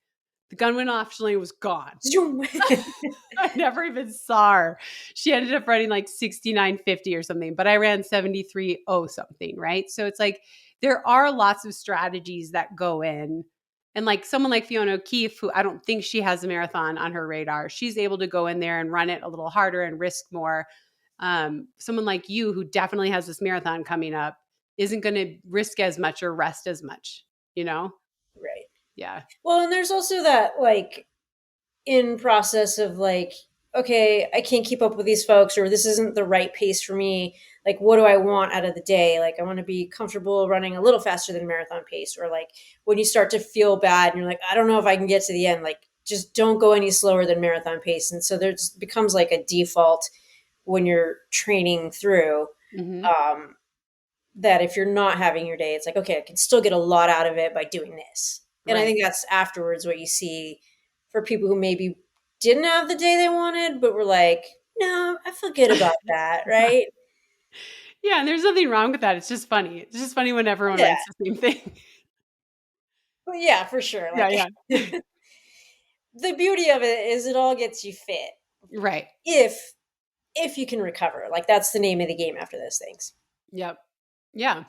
The gun went off. Shalane was gone. I never even saw her. She ended up running like 69.50 or something, but I ran 73.0 something, right? So it's like there are lots of strategies that go in. And like someone like Fiona O'Keefe, who I don't think she has a marathon on her radar, she's able to go in there and run it a little harder and risk more. Someone like you, who definitely has this marathon coming up, isn't going to risk as much or rest as much, you know? Right. Yeah. Well, and there's also that like in process of like, okay, I can't keep up with these folks, or this isn't the right pace for me. Like, what do I want out of the day? Like, I want to be comfortable running a little faster than marathon pace, or like when you start to feel bad and you're like, I don't know if I can get to the end, like just don't go any slower than marathon pace. And so there's becomes like a default when you're training through, Mm-hmm. um, that if you're not having your day, it's like, okay, I can still get a lot out of it by doing this. And I Right. think that's afterwards what you see for people who maybe didn't have the day they wanted, but were like, no, I feel good about that, right? Yeah, and there's nothing wrong with that. It's just funny. It's just funny when everyone Yeah. writes the same thing. Well, yeah, for sure. Yeah, Like yeah. the beauty of it is it all gets you fit Right. if you can recover. Like that's the name of the game after those things. Yep. Yeah.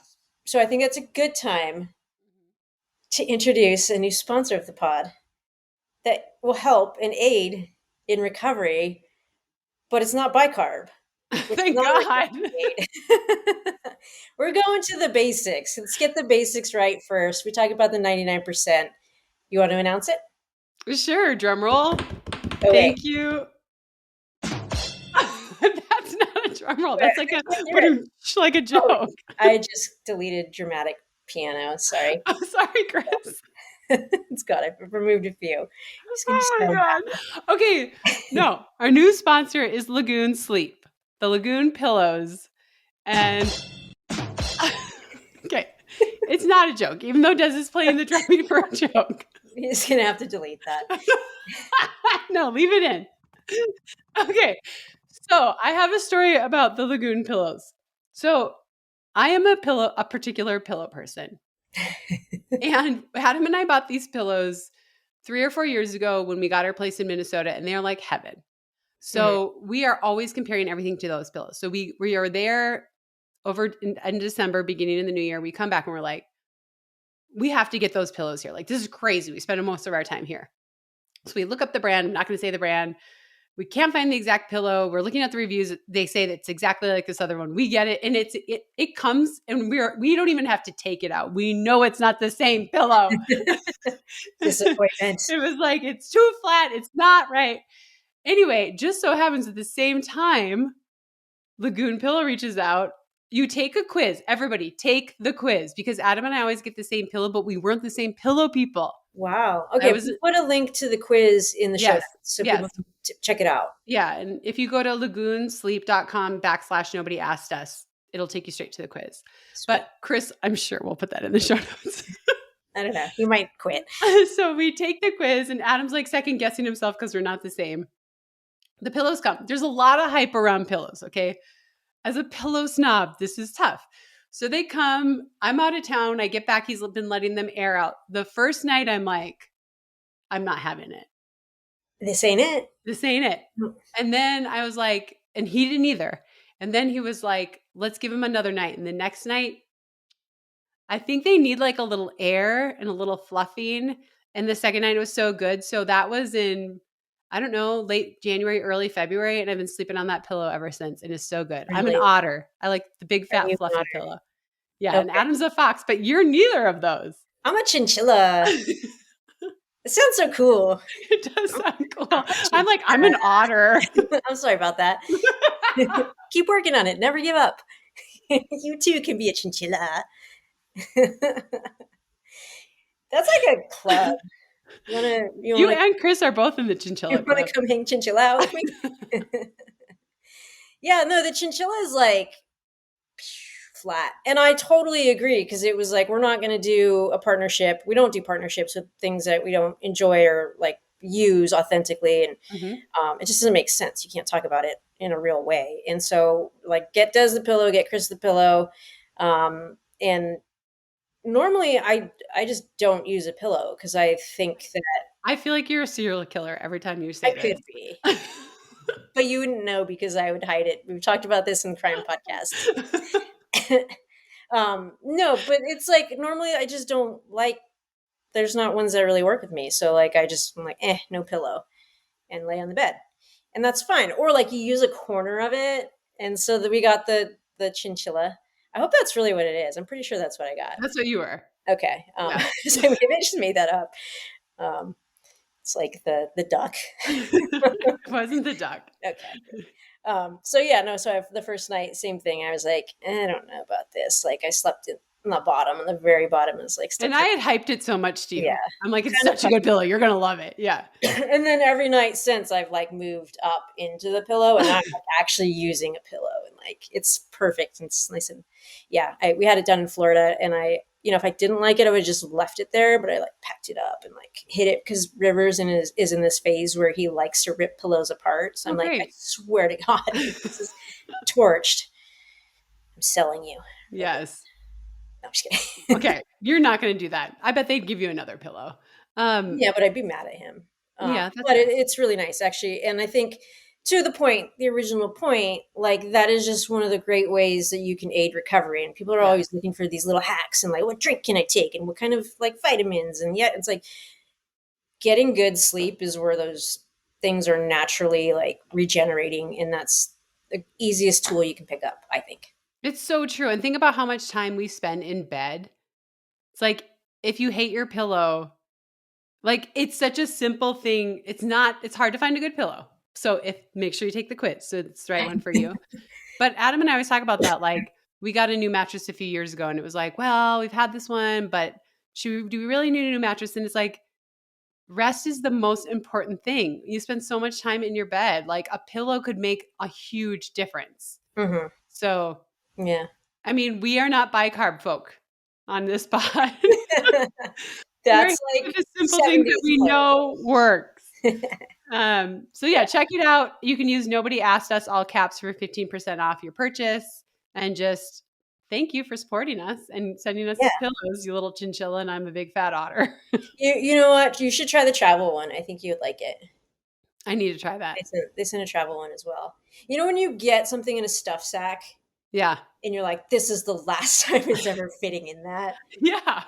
So I think that's a good time to introduce a new sponsor of the pod that will help and aid in recovery, but it's not bicarb. It's Thank not God. recovery aid. We're going to the basics. Let's get the basics right first. We talk about the 99%. You want to announce it? Sure. Drum roll. Okay. Thank you. drum roll. That's like a You're right. like a Oh, joke. I just deleted dramatic piano. Sorry. I'm sorry, Chris. It's got it. I've removed a few. Just gonna be Oh so my God. Okay. No, our new sponsor is Lagoon Sleep, the Lagoon pillows. And okay, it's not a joke, even though Des is playing the drumming for a joke. You're just gonna have to delete that. No, leave it in. Okay. So I have a story about the Lagoon pillows. So I am a particular pillow person. And Adam and I bought these pillows 3 or 4 years ago when we got our place in Minnesota, and they're like heaven. So we are always comparing everything to those pillows. So we are there over in December, beginning of the new year. We come back and we're like, we have to get those pillows here. Like, this is crazy. We spend most of our time here. So we look up the brand. I'm not going to say the brand. We can't find the exact pillow. We're looking at the reviews. They say that it's exactly like this other one. We get it, and it comes, and we don't even have to take it out. We know it's not the same pillow. Disappointment. It was like, it's too flat. It's not right. Anyway, just so happens at the same time, Lagoon Pillow reaches out. You take a quiz. Everybody take the quiz, because Adam and I always get the same pillow, but we weren't the same pillow people. Wow. Okay. Put a link to the quiz in the show notes so people can check it out. Yeah. And if you go to lagoonsleep.com/nobody asked us, it'll take you straight to the quiz. But Chris, I'm sure we'll put that in the show notes. I don't know. You might quit. So we take the quiz, and Adam's like second guessing himself because we're not the same. The pillows come. There's a lot of hype around pillows. Okay. As a pillow snob, this is tough. So they come, I'm out of town. I get back. He's been letting them air out. The first night, I'm like, I'm not having it. This ain't it. This ain't it. And then I was like, and he didn't either. And then he was like, let's give him another night. And the next night, I think they need like a little air and a little fluffing. And the second night, it was so good. So that was in, I don't know, late January, early February. And I've been sleeping on that pillow ever since. And it's so good. Really? I'm an otter. I like the big, fat, fluffy pillow. Yeah. Okay. And Adam's a fox, but you're neither of those. I'm a chinchilla. It sounds so cool. It does sound cool. I'm like, I'm an otter. I'm sorry about that. Keep working on it. Never give up. You too can be a chinchilla. That's like a club. You and Chris are both in the chinchilla club. You want to come hang chinchilla out with me? Yeah, no, the chinchilla is like flat. And I totally agree, because it was like, we're not going to do a partnership. We don't do partnerships with things that we don't enjoy or like use authentically. And it just doesn't make sense. You can't talk about it in a real way. And so like, get Des the pillow, get Chris the pillow. And normally I just don't use a pillow, because I think that I feel like you're a serial killer every time you say I could be. But you wouldn't know, because I would hide it. We've talked about this in crime podcasts. No, but it's like, normally I just don't like, there's not ones that really work with me. So like, I'm like, no pillow, and lay on the bed, and that's fine. Or like, you use a corner of it. And so that we got the chinchilla. I hope that's really what it is. I'm pretty sure that's what I got. That's what you were. Okay. Yeah. So maybe I just made that up. It's like the duck. It wasn't the duck. Okay. So yeah, no, so the first night, same thing. I was like, I don't know about this. Like, I slept on the bottom, on the very bottom. It was like, and I had hyped it so much to you. Yeah. I'm like, it's such a good pillow. You're going to love it. Yeah. And then every night since, I've like moved up into the pillow, and I'm like actually using a pillow, and like, it's perfect. And it's nice. And yeah, we had it done in Florida, and if I didn't like it, I would have just left it there, but I like packed it up and like hid it, because Rivers is in this phase where he likes to rip pillows apart. So I'm like, I swear to God, this is torched. I'm selling you. Yes. No, I'm just kidding. Okay. You're not going to do that. I bet they'd give you another pillow. Yeah, but I'd be mad at him. Yeah. But it's really nice, actually. And I think, to the point, the original point, like, that is just one of the great ways that you can aid recovery. And people are always looking for these little hacks, and like, what drink can I take, and what kind of like vitamins? And yet it's like, getting good sleep is where those things are naturally like regenerating. And that's the easiest tool you can pick up, I think. It's so true. And think about how much time we spend in bed. It's like, if you hate your pillow, like, it's such a simple thing. It's hard to find a good pillow. So make sure you take the quiz. So it's the right one for you. But Adam and I always talk about that. Like, we got a new mattress a few years ago, and it was like, well, we've had this one, but do we really need a new mattress? And it's like, rest is the most important thing. You spend so much time in your bed. Like, a pillow could make a huge difference. Mm-hmm. So, Yeah. I mean, we are not bicarb folk on this pod. We're here That's with like the simple things that 70s we know works. flavor. So yeah, check it out. You can use Nobody Asked Us all caps for 15% off your purchase. And just thank you for supporting us and sending us Yeah. these pillows, you little chinchilla, and I'm a big fat otter. You know what? You should try the travel one. I think you would like it. I need to try that. They sent a travel one as well. You know when you get something in a stuff sack Yeah. and you're like, this is the last time it's ever fitting in that. Yeah.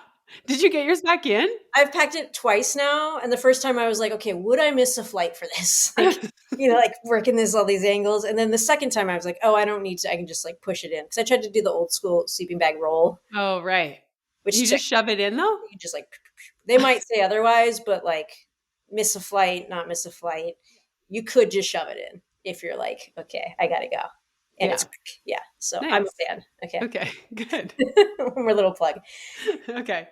Did you get yours back in? I've packed it twice now, and the first time I was like, okay, would I miss a flight for this? Like, like working this all these angles. And then the second time I was like, oh, I don't need to. I can just like push it in because I tried to do the old school sleeping bag roll, Oh, right. which You just shove it in though? you just like they might say otherwise, but like miss a flight, not miss a flight. You could just shove it in if you're like, okay, I gotta go, and Yeah. it's quick. Yeah. So I'm Nice. a fan. Okay, Okay, good. one more little plug. Okay.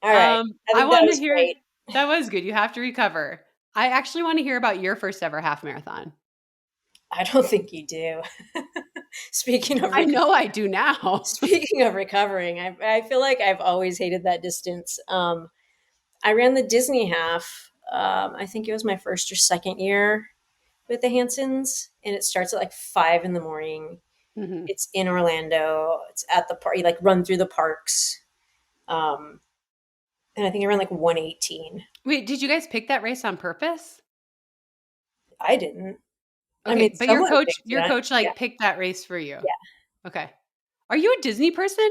All right, I I think that wanted to was hear great. that was good. You have to recover. I actually want to hear about your first ever half marathon. I don't think you do. Speaking of I know I do now. speaking of recovering, I feel like I've always hated that distance. I ran the Disney half. I think it was my first or second year with the Hansons, and it starts at like 5 in the morning. Mhm. It's in Orlando. It's at the park. You like run through the parks. Um, and I think I ran like 118. Wait, did you guys pick that race on purpose? I didn't. I mean, Okay, but your someone coach picked your it. coach Yeah, like picked that race for you. yeah. Okay. Are you a Disney person?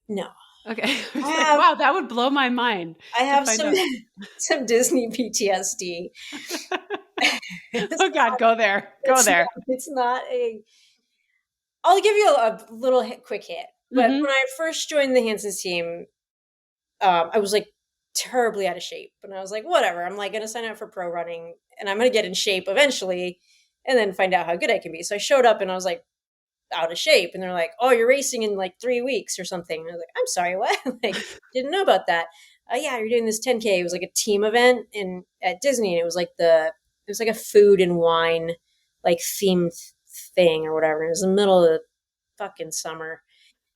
No, Okay. I I was like, have wow, that would blow my mind I to have find some out. some Disney PTSD. It's Oh God, go there. Go it's not, there. it's not a. I'll give you a little quick hit. But when Mhm. I first joined the Hansons team, I was like terribly out of shape, and I was like, whatever. I'm like going to sign up for pro running, and I'm going to get in shape eventually, and then find out how good I can be. So I showed up, and I was like out of shape, and they're like, "Oh, you're racing in like 3 weeks or something." And I was like, "I'm sorry, what?" Like, didn't know about that. Yeah, you're doing this 10K. It was like a team event in at Disney, and it was like a food and wine like themed thing or whatever. It was in the middle of the fucking summer.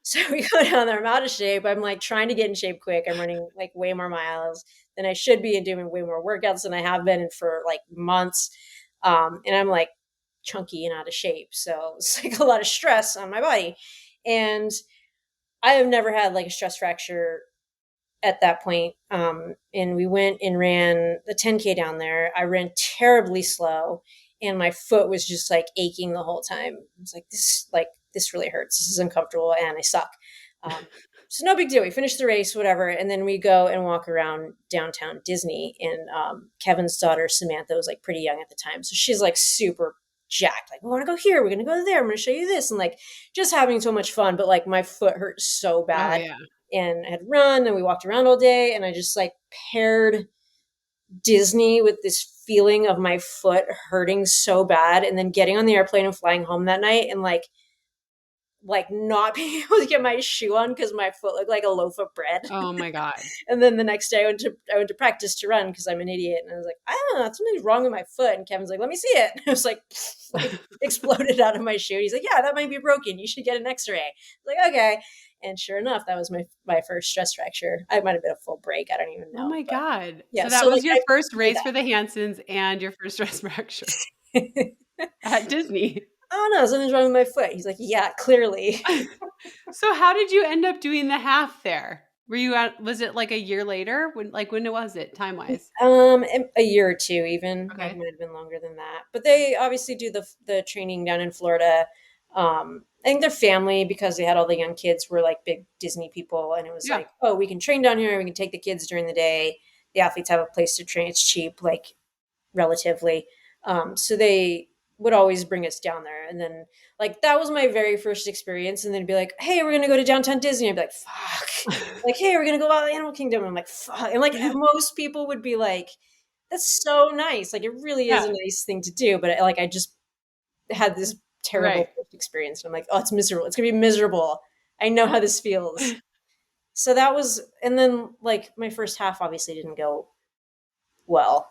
So we go down there. I'm out of shape. I'm like trying to get in shape quick. I'm running like way more miles than I should be and doing way more workouts than I have been for like months. And I'm like chunky and out of shape. So it's like a lot of stress on my body. And I have never had like a stress fracture at that point. And we went and ran the 10K down there. I ran terribly slow, and my foot was just like aching the whole time. I was like, this really hurts. This is uncomfortable, and I suck. So no big deal. We finished the race, whatever, and then we go and walk around downtown Disney. And Kevin's daughter Samantha was like pretty young at the time, so she's like super jacked. Like, we want to go here. We're gonna go there. I'm gonna show you this, and like just having so much fun. But like my foot hurt so Oh bad, yeah. and I had run, and we walked around all day, and I just like paired Disney with this feeling of my foot hurting so bad, and then getting on the airplane and flying home that night, and like not being able to get my shoe on because my foot looked like a loaf of bread. Oh my God. And then the next day I went to practice to run because I'm an idiot, and I was like, I don't know, something's wrong with my foot. And Kevin's like, let me see it. And I was like exploded out of my shoe. He's like, yeah, that might be broken. You should get an X-ray. I was like, okay. And sure enough, that was my first stress fracture. I might have been a full break. I don't even Oh know. my But God. yeah, So that so was like your I first did race for the Hansons and your first stress fracture that. at Disney. Oh no, something's wrong with my foot. He's like, yeah, clearly. So how did you end up doing the half there? Were you at, was it like a year later? When was it time wise? A year or two, even like Okay. might have been longer than that. But they obviously do the training down in Florida. I think their family, because they had all the young kids, were like big Disney people, and it was Yeah. like, oh, we can train down here. We can take the kids during the day. The athletes have a place to train. It's cheap, like relatively. So they would always bring us down there, and then like that was my very first experience. And then be like, hey, we're gonna go to downtown Disney. I'd be like, fuck. Like, hey, we're gonna go out to the Animal Kingdom. I'm like, fuck. And like most people would be like, that's so nice. Like it really is Yeah. a nice thing to do. But like I just had this terrible Right. first experience. And I'm like, oh, it's miserable. It's gonna be miserable. I know how this feels. So that was, and then like my first half obviously didn't go well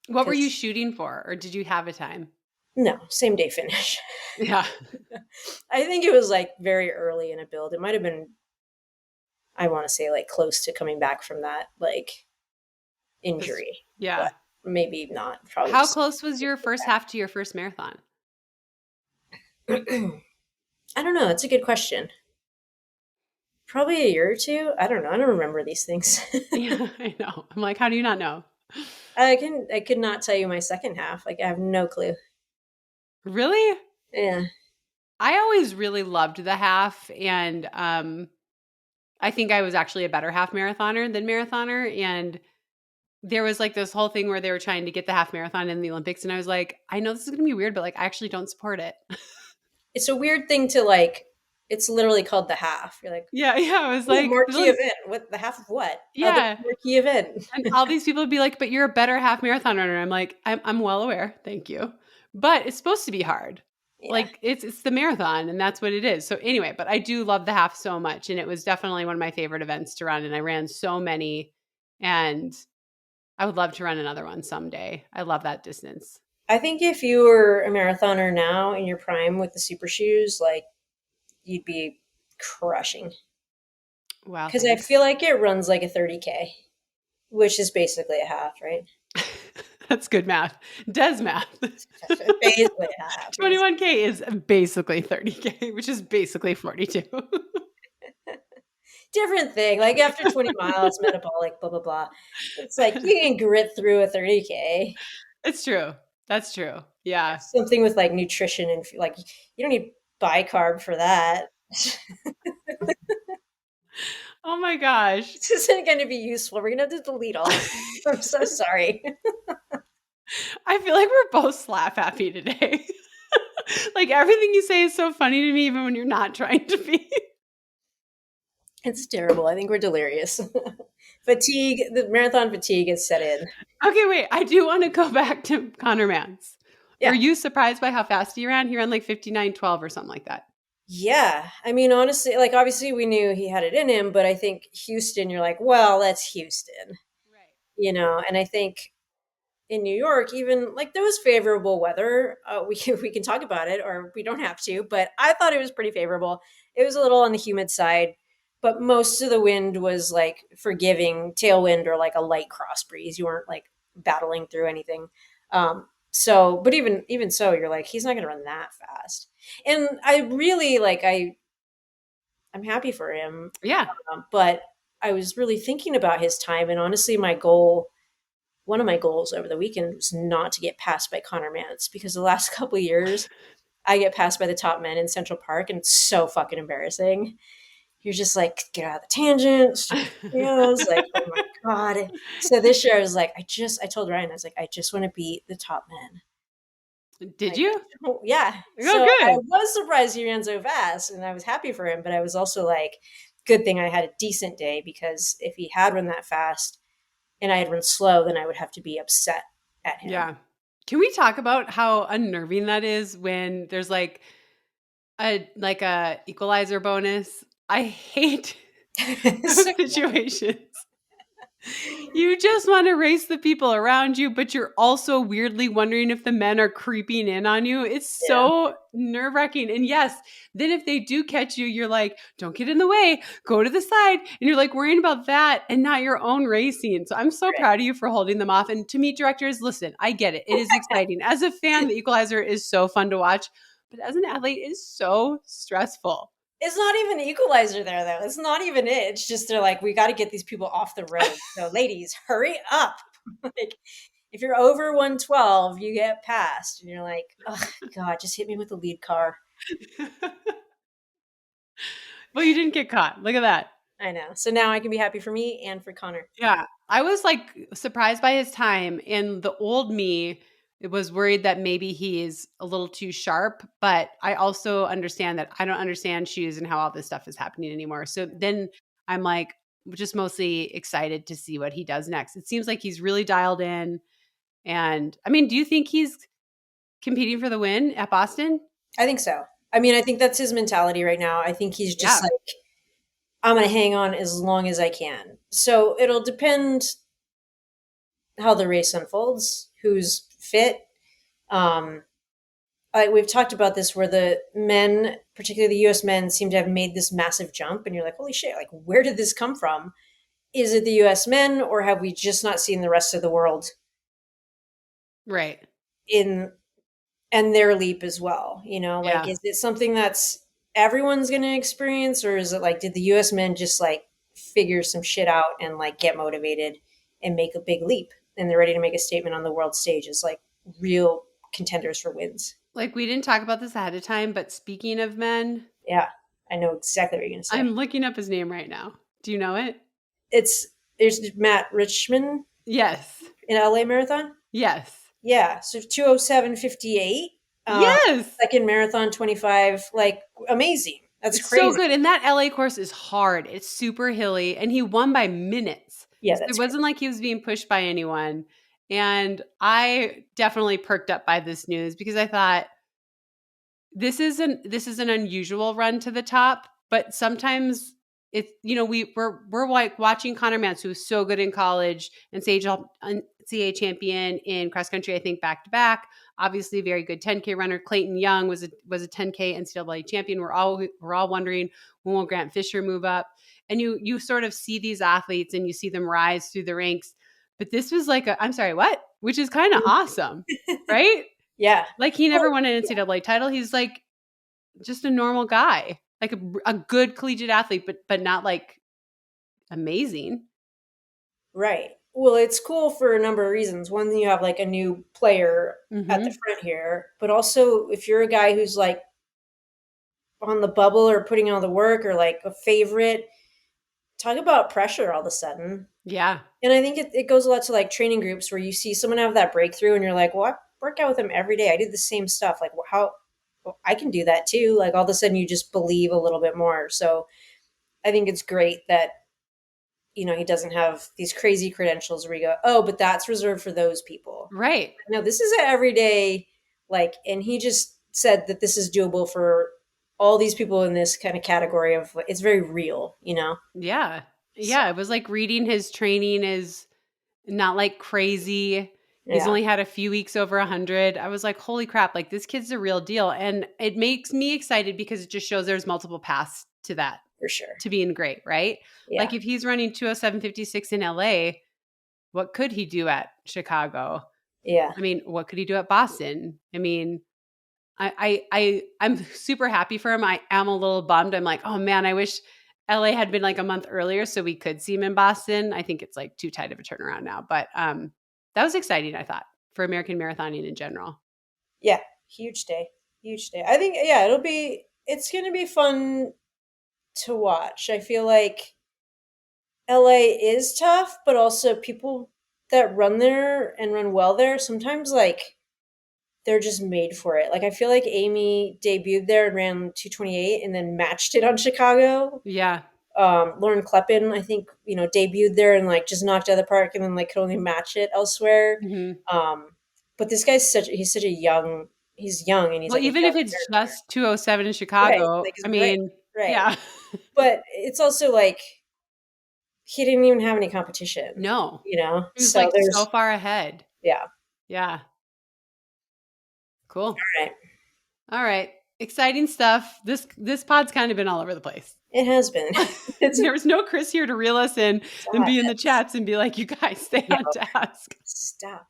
What were you because shooting for, or did you have a time? no, same day finish. Yeah. I think it was like very early in a build. It might have been, I want to say like close to coming back from that like This- injury, but yeah. maybe not. Probably How just. close was your first half to your first marathon? I don't know. It's a good question. Probably a year or two. I don't know. I don't remember these things. Yeah, I know. I'm like, how do you not know? I could not tell you my second half. Like I have no clue. Really? Yeah. I always really loved the half, and I think I was actually a better half marathoner than marathoner, and there was like this whole thing where they were trying to get the half marathon in the Olympics, and I was like, I know this is going to be weird, but like I actually don't support it. It's a weird thing to like, it's literally called the half. You're like, Yeah, yeah, I was "Ooh, like, marquee event. What the half of what? Oh, the yeah. marquee event. And all these people would be like, but you're a better half marathon runner. I'm like, I'm well aware. Thank you. But it's supposed to be hard. Yeah. Like it's the marathon and that's what it is. So anyway, but I do love the half so much. And it was definitely one of my favorite events to run. And I ran so many, and I would love to run another one someday. I love that distance. I think if you were a marathoner now in your prime with the super shoes, like you'd be crushing. Wow, Because I thanks. feel like it runs like a 30K, which is basically a half, right? That's good math. Des math. Basically a half. Yes. 21K is basically 30K, which is basically 42. Different thing. Like after 20 miles, metabolic, blah, blah, blah. It's like you can grit through a 30K. It's true. That's true. Yeah. Something with like nutrition and like you don't need bicarb for that. Oh my gosh. This isn't going to be useful. We're going to have to delete all of this. I'm so sorry. I feel like we're both slap happy today. Like everything you say is so funny to me, even when you're not trying to be. It's terrible. I think we're delirious. Fatigue, the marathon fatigue is set in. Okay, wait. I do want to go back to Connor Mans. Were Yeah. you surprised by how fast he ran? He ran like 59:12 or something like that. Yeah. I mean, honestly, like obviously we knew he had it in him, but I think Houston, you're like, well, that's Houston, Right. and I think in New York, even like there was favorable weather. We can talk about it, or we don't have to. But I thought it was pretty favorable. It was a little on the humid side, but most of the wind was like forgiving tailwind or like a light cross breeze. You weren't like battling through anything. So, but even so, you're like, he's not going to run that fast. And I really like I'm happy for him, Yeah. but I was really thinking about his time, and honestly, my goal one of my goals over the weekend was not to get passed by Connor Mance because the last couple of years I get passed by the top men in Central Park and it's so fucking embarrassing. You're just like, get out of the tangent, stupid videos, like, oh my God. So this year I was like, I told Ryan, I was like, I just want to beat the top men. Did Like, you? yeah. Oh, So I good. was surprised he ran so fast and I was happy for him, but I was also like, good thing I had a decent day because if he had run that fast, and I had run slow, then I would have to be upset at him. Yeah. Can we talk about how unnerving that is when there's like a equalizer bonus? I hate those So, situations. You just want to race the people around you, but you're also weirdly wondering if the men are creeping in on you. It's yeah, so nerve wracking. And yes, then if they do catch you, you're like, don't get in the way, go to the side. And you're like worrying about that and not your own racing. So I'm so right. proud of you for holding them off. And to meet directors, listen, I get it. It is exciting. As a fan, the equalizer is so fun to watch, but as an athlete, it is so stressful. It's not even the equalizer there, though. It's not even it. It's just they're like, we got to get these people off the road. So, ladies, hurry up. Like, if you're over 112, you get passed. And you're like, oh, God, just hit me with the lead car. Well, you didn't get caught. Look at that. I know. So now I can be happy for me and for Connor. Yeah. I was like surprised by his time, and the old me was worried that maybe he's a little too sharp, but I also understand that I don't understand shoes and how all this stuff is happening anymore. So then I'm like just mostly excited to see what he does next. It seems like he's really dialed in, and I mean, do you think he's competing for the win at Boston? I think so. I mean, I think that's his mentality right now. I think he's just Yeah. like, I'm going to hang on as long as I can. So it'll depend how the race unfolds, who's fit. Um, we've talked about this where the men, particularly the US men, seem to have made this massive jump. And you're like, holy shit, like, where did this come from? Is it the US men, or have we just not seen the rest of the world Right. in and their leap as well? You know, like, Yeah. is it something that's everyone's going to experience, or is it like, did the US men just like figure some shit out and like get motivated and make a big leap? And they're ready to make a statement on the world stage as like real contenders for wins. Like we didn't talk about this ahead of time, but speaking of men, Yeah, I know exactly what you're going to say. I'm looking up his name right now. Do you know it? It's there's Matt Richmond Yes. in LA Marathon. Yes. Yeah, so 2:07:58. Yes. Second marathon 25, like amazing. That's It's so crazy. good. And that LA course is hard. It's super hilly. And he won by minutes. Yeah, So it that's great. wasn't like he was being pushed by anyone. And I definitely perked up by this news because I thought this is an unusual run to the top, but sometimes it's we're like watching Connor Mance, who's so good in college and CA champion in cross country, I think back to back. Obviously, a very good 10K runner. Clayton Young was a 10K NCAA champion. We're all wondering when will Grant Fisher move up, and you sort of see these athletes and you see them rise through the ranks. But this was like I'm sorry, what? Which is kind of awesome, right? Yeah. Like he Well, never won an yeah, NCAA title. He's like just a normal guy, like a good collegiate athlete, but not like amazing. right. Well, it's cool for a number of reasons. One, you have like a new player at the Hmm. front here, but also if you're a guy who's like on the bubble or putting in all the work or like a favorite, talk about pressure all of a sudden. Yeah, And I think it goes a lot to like training groups where you see someone have that breakthrough and you're like, well, I work out with them every day. I do the same stuff. Like, how well, I can do that too. Like, all of a sudden, you just believe a little bit more. So I think it's great that, he doesn't have these crazy credentials where you go, oh, but that's reserved for those people. right. No, this is an everyday, like, and he just said that this is doable for all these people in this kind of category of it's very real. Yeah, So, yeah. It was like reading his training is not like crazy. He's yeah, only had a few weeks over 100. I was like, holy crap! Like this kid's a real deal, and it makes me excited because it just shows there's multiple paths to that for sure. to being great, right? Yeah, Like if he's running 2:07:56 in LA, what could he do at Chicago? yeah, I mean, what could he do at Boston? I mean, I'm super happy for him. I am a little bummed. I'm like, oh man, I wish LA had been like a month earlier so we could see him in Boston. I think it's like too tight of a turnaround now, but that was exciting. I thought for American marathoning in general. yeah. Huge day, huge day. I think, yeah, it's going to be fun to watch. I feel like LA is tough, but also people that run there and run well there sometimes like they're just made for it. Like I feel like Amy debuted there and ran 2:28 and then matched it on Chicago. Yeah. Lauren Kleppen, I think, debuted there and like just knocked out of the park and then like could only match it elsewhere. Hmm. Um, but this guy's he's such a he's young and he's Well, like a even young if it's marathoner. just 2:07 in Right. Chicago, Like I it's great. mean, Right. yeah. But it's also like he didn't even have any competition, No. He was So like so there's far ahead. yeah. Yeah. Cool. All right. All right. Exciting stuff. This pod's kind of been all over the place. It has been. It's a There's no Chris here to reel us in and hot be in the mess. chats and be like, you guys stay Yeah. on task. Stop.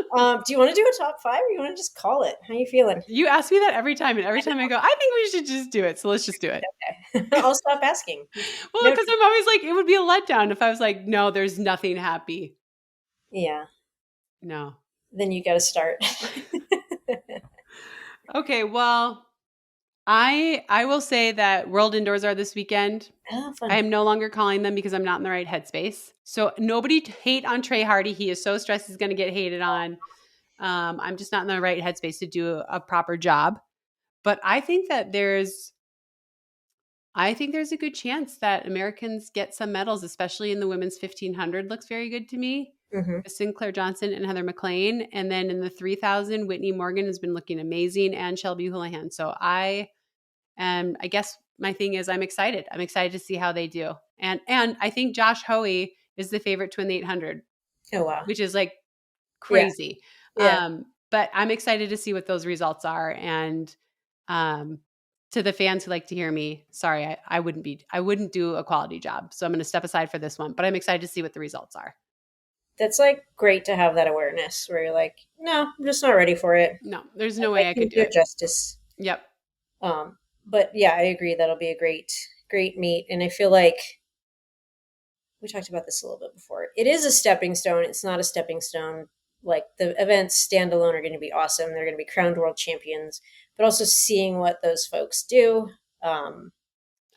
Do you want to do a top five or you want to just call it? How you feeling? You ask me that every time, and every time I go, I think we should just do it. So let's just do it. Okay. I'll stop asking. Well, No. because I'm always like, it would be a letdown if I was like, no, there's nothing happy. Yeah. No. Then you got to start. Okay, well, I will say that World Indoors are this weekend. Oh, I fun. am no longer calling them because I'm not in the right headspace. So nobody hate on Trey Hardy. He is so stressed he's going to get hated on. I'm just not in the right headspace to do a proper job. But I think there's a good chance that Americans get some medals, especially in the women's 1500. Looks very good to me. Mm-hmm. Sinclair Johnson and Heather McLean. And then in the 3000, Whitney Morgan has been looking amazing, and Shelby Houlihan. So I guess my thing is I'm excited. I'm excited to see how they do. And I think Josh Hoey is the favorite to win the 800, Oh, wow. which is like Yeah. crazy. Yeah. But I'm excited to see what those results are. And to the fans who like to hear me, sorry, I wouldn't do a quality job. So I'm going to step aside for this one, but I'm excited to see what the results are. That's like great to have that awareness where you're like, no, I'm just not ready for it. No, there's no I way I can could do do it it. justice. Yep. But yeah, I agree. That'll be a great meet. And I feel like we talked about this a little bit before. It is a stepping stone. It's not a stepping stone. Like the events standalone are going to be awesome. They're going to be crowned world champions, but also seeing what those folks do. Um,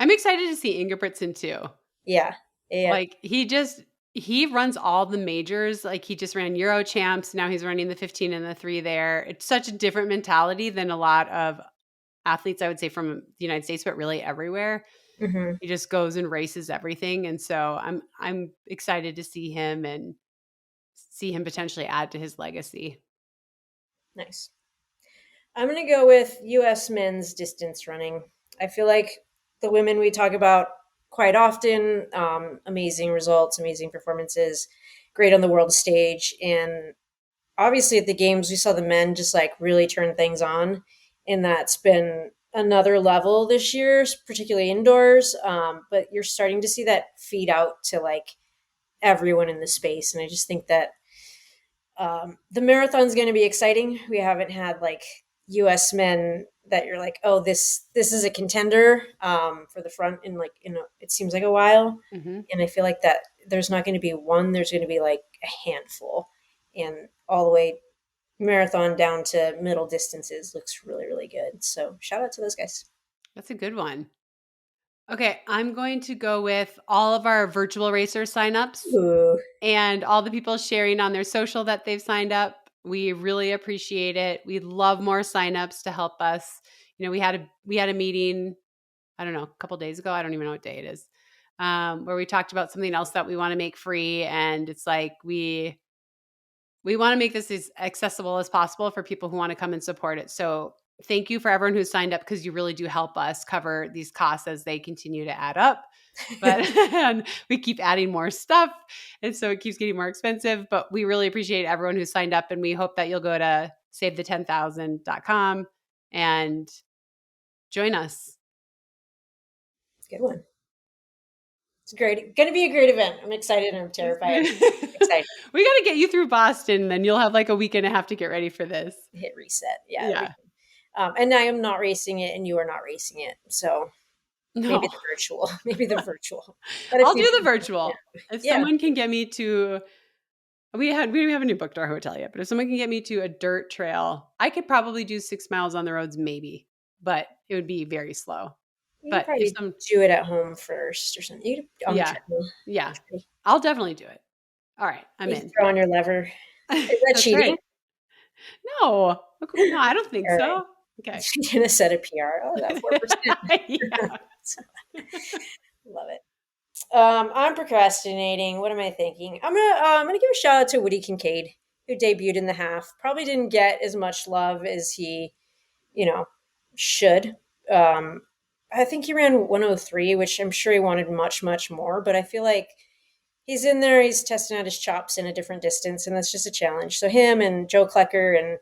I'm excited to see Ingebrigtsen too. yeah. Yeah. Like he runs all the majors. Like he just ran Euro champs. Now he's running the 15 and the 3 there. It's such a different mentality than a lot of athletes, I would say, from the United States, but really everywhere. Mm-hmm. He just goes and races everything. And so I'm excited to see him and see him potentially add to his legacy. Nice. I'm going to go with U.S. men's distance running. I feel like the women we talk about quite often, amazing results, amazing performances, great on the world stage. And obviously at the games, we saw the men just like really turn things on. And that's been another level this year, particularly indoors. But you're starting to see that feed out to like everyone in the space. And I just think that the marathon's going to be exciting. We haven't had like U.S. men that you're like, oh, this is a contender for the front in like it seems like a while, Mm-hmm. and I feel like that there's not going to be one. There's going to be like a handful, and all the way marathon down to middle distances looks really good. So shout out to those guys. That's a good one. Okay, I'm going to go with all of our virtual racer signups Ooh, and all the people sharing on their social that they've signed up. We really appreciate it. We love more signups to help us. You know, we had a meeting, I don't know, a couple days ago. I don't even know what day it is, where we talked about something else that we want to make free, and it's like we want to make this as accessible as possible for people who want to come and support it. So thank you for everyone who's signed up, because you really do help us cover these costs as they continue to add up. But and we keep adding more stuff, and so it keeps getting more expensive. But we really appreciate everyone who's signed up, and we hope that you'll go to savethe10,000.com and join us. good one. It's great. Going to be a great event. I'm excited and I'm terrified. Excited. We got to get you through Boston, then you'll have like a week and a half to get ready for this. Hit reset. Yeah. Yeah. And I am not racing it, and you are not racing it. So maybe No. the virtual, maybe the virtual. But if I'll you, do the virtual. If yeah, someone can get me to, we haven't booked our hotel yet, but if someone can get me to a dirt trail, I could probably do 6 miles on the roads, maybe, but it would be very slow. you could But if probably some, do it at home first or something. You could, on the yeah, treadmill. yeah, I'll definitely do it. All right, I'm You could in. throw on your lever. Is that That's cheating? right. No, no, I don't think All right. so. Okay. You're gonna set a PR. Oh, I got 4%. Yeah. Love it. I'm procrastinating. What am I thinking? I'm gonna give a shout out to Woody Kincaid, who debuted in the half. Probably didn't get as much love as he, you know, should. Um, I think he ran 103, which I'm sure he wanted much more. But I feel like he's in there. He's testing out his chops in a different distance, and that's just a challenge. So him and Joe Klecker and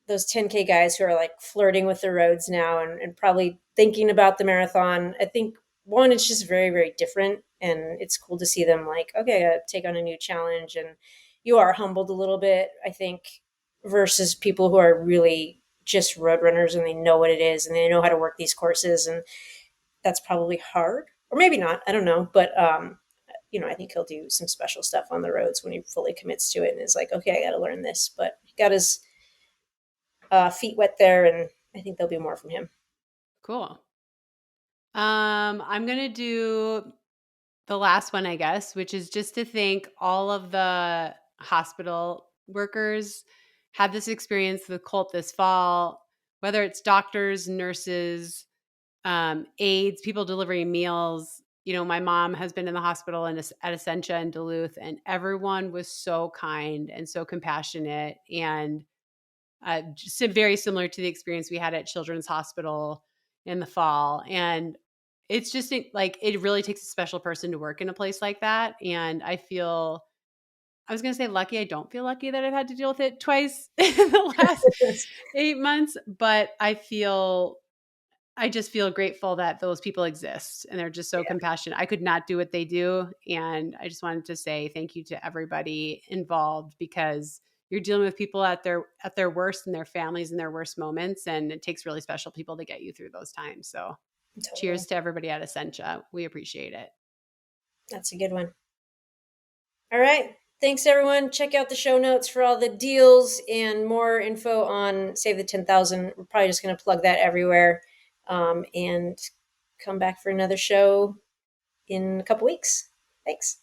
those 10K guys who are like flirting with the roads now and probably thinking about the marathon. I think one, it's just very different, and it's cool to see them like, okay, I gotta take on a new challenge, and you are humbled a little bit, I think, versus people who are really just road runners and they know what it is and they know how to work these courses, and that's probably hard, or maybe not. I don't know, but I think he'll do some special stuff on the roads when he fully commits to it and is like, okay, I got to learn this. But he got his feet wet there, and I think there'll be more from him. Cool. I'm gonna do the last one, I guess, which is just to thank all of the hospital workers had this experience with Colt this fall, whether it's doctors, nurses, aides, people delivering meals. My mom has been in the hospital at Essentia in Duluth, and everyone was so kind and so compassionate, and just very similar to the experience we had at Children's Hospital in the fall. And it's just like, it really takes a special person to work in a place like that. And I was going to say lucky. I don't feel lucky that I've had to deal with it twice in the last 8 months, but I just feel grateful that those people exist and they're just so Yeah, compassionate. I could not do what they do. And I just wanted to say thank you to everybody involved, because you're dealing with people at their worst and their families in their worst moments. And it takes really special people to get you through those times. So cheers totally. to everybody at Essentia. We appreciate it. That's a good one. All right. Thanks, everyone. Check out the show notes for all the deals and more info on Save the 10,000. We're probably just going to plug that everywhere, and come back for another show in a couple weeks. Thanks.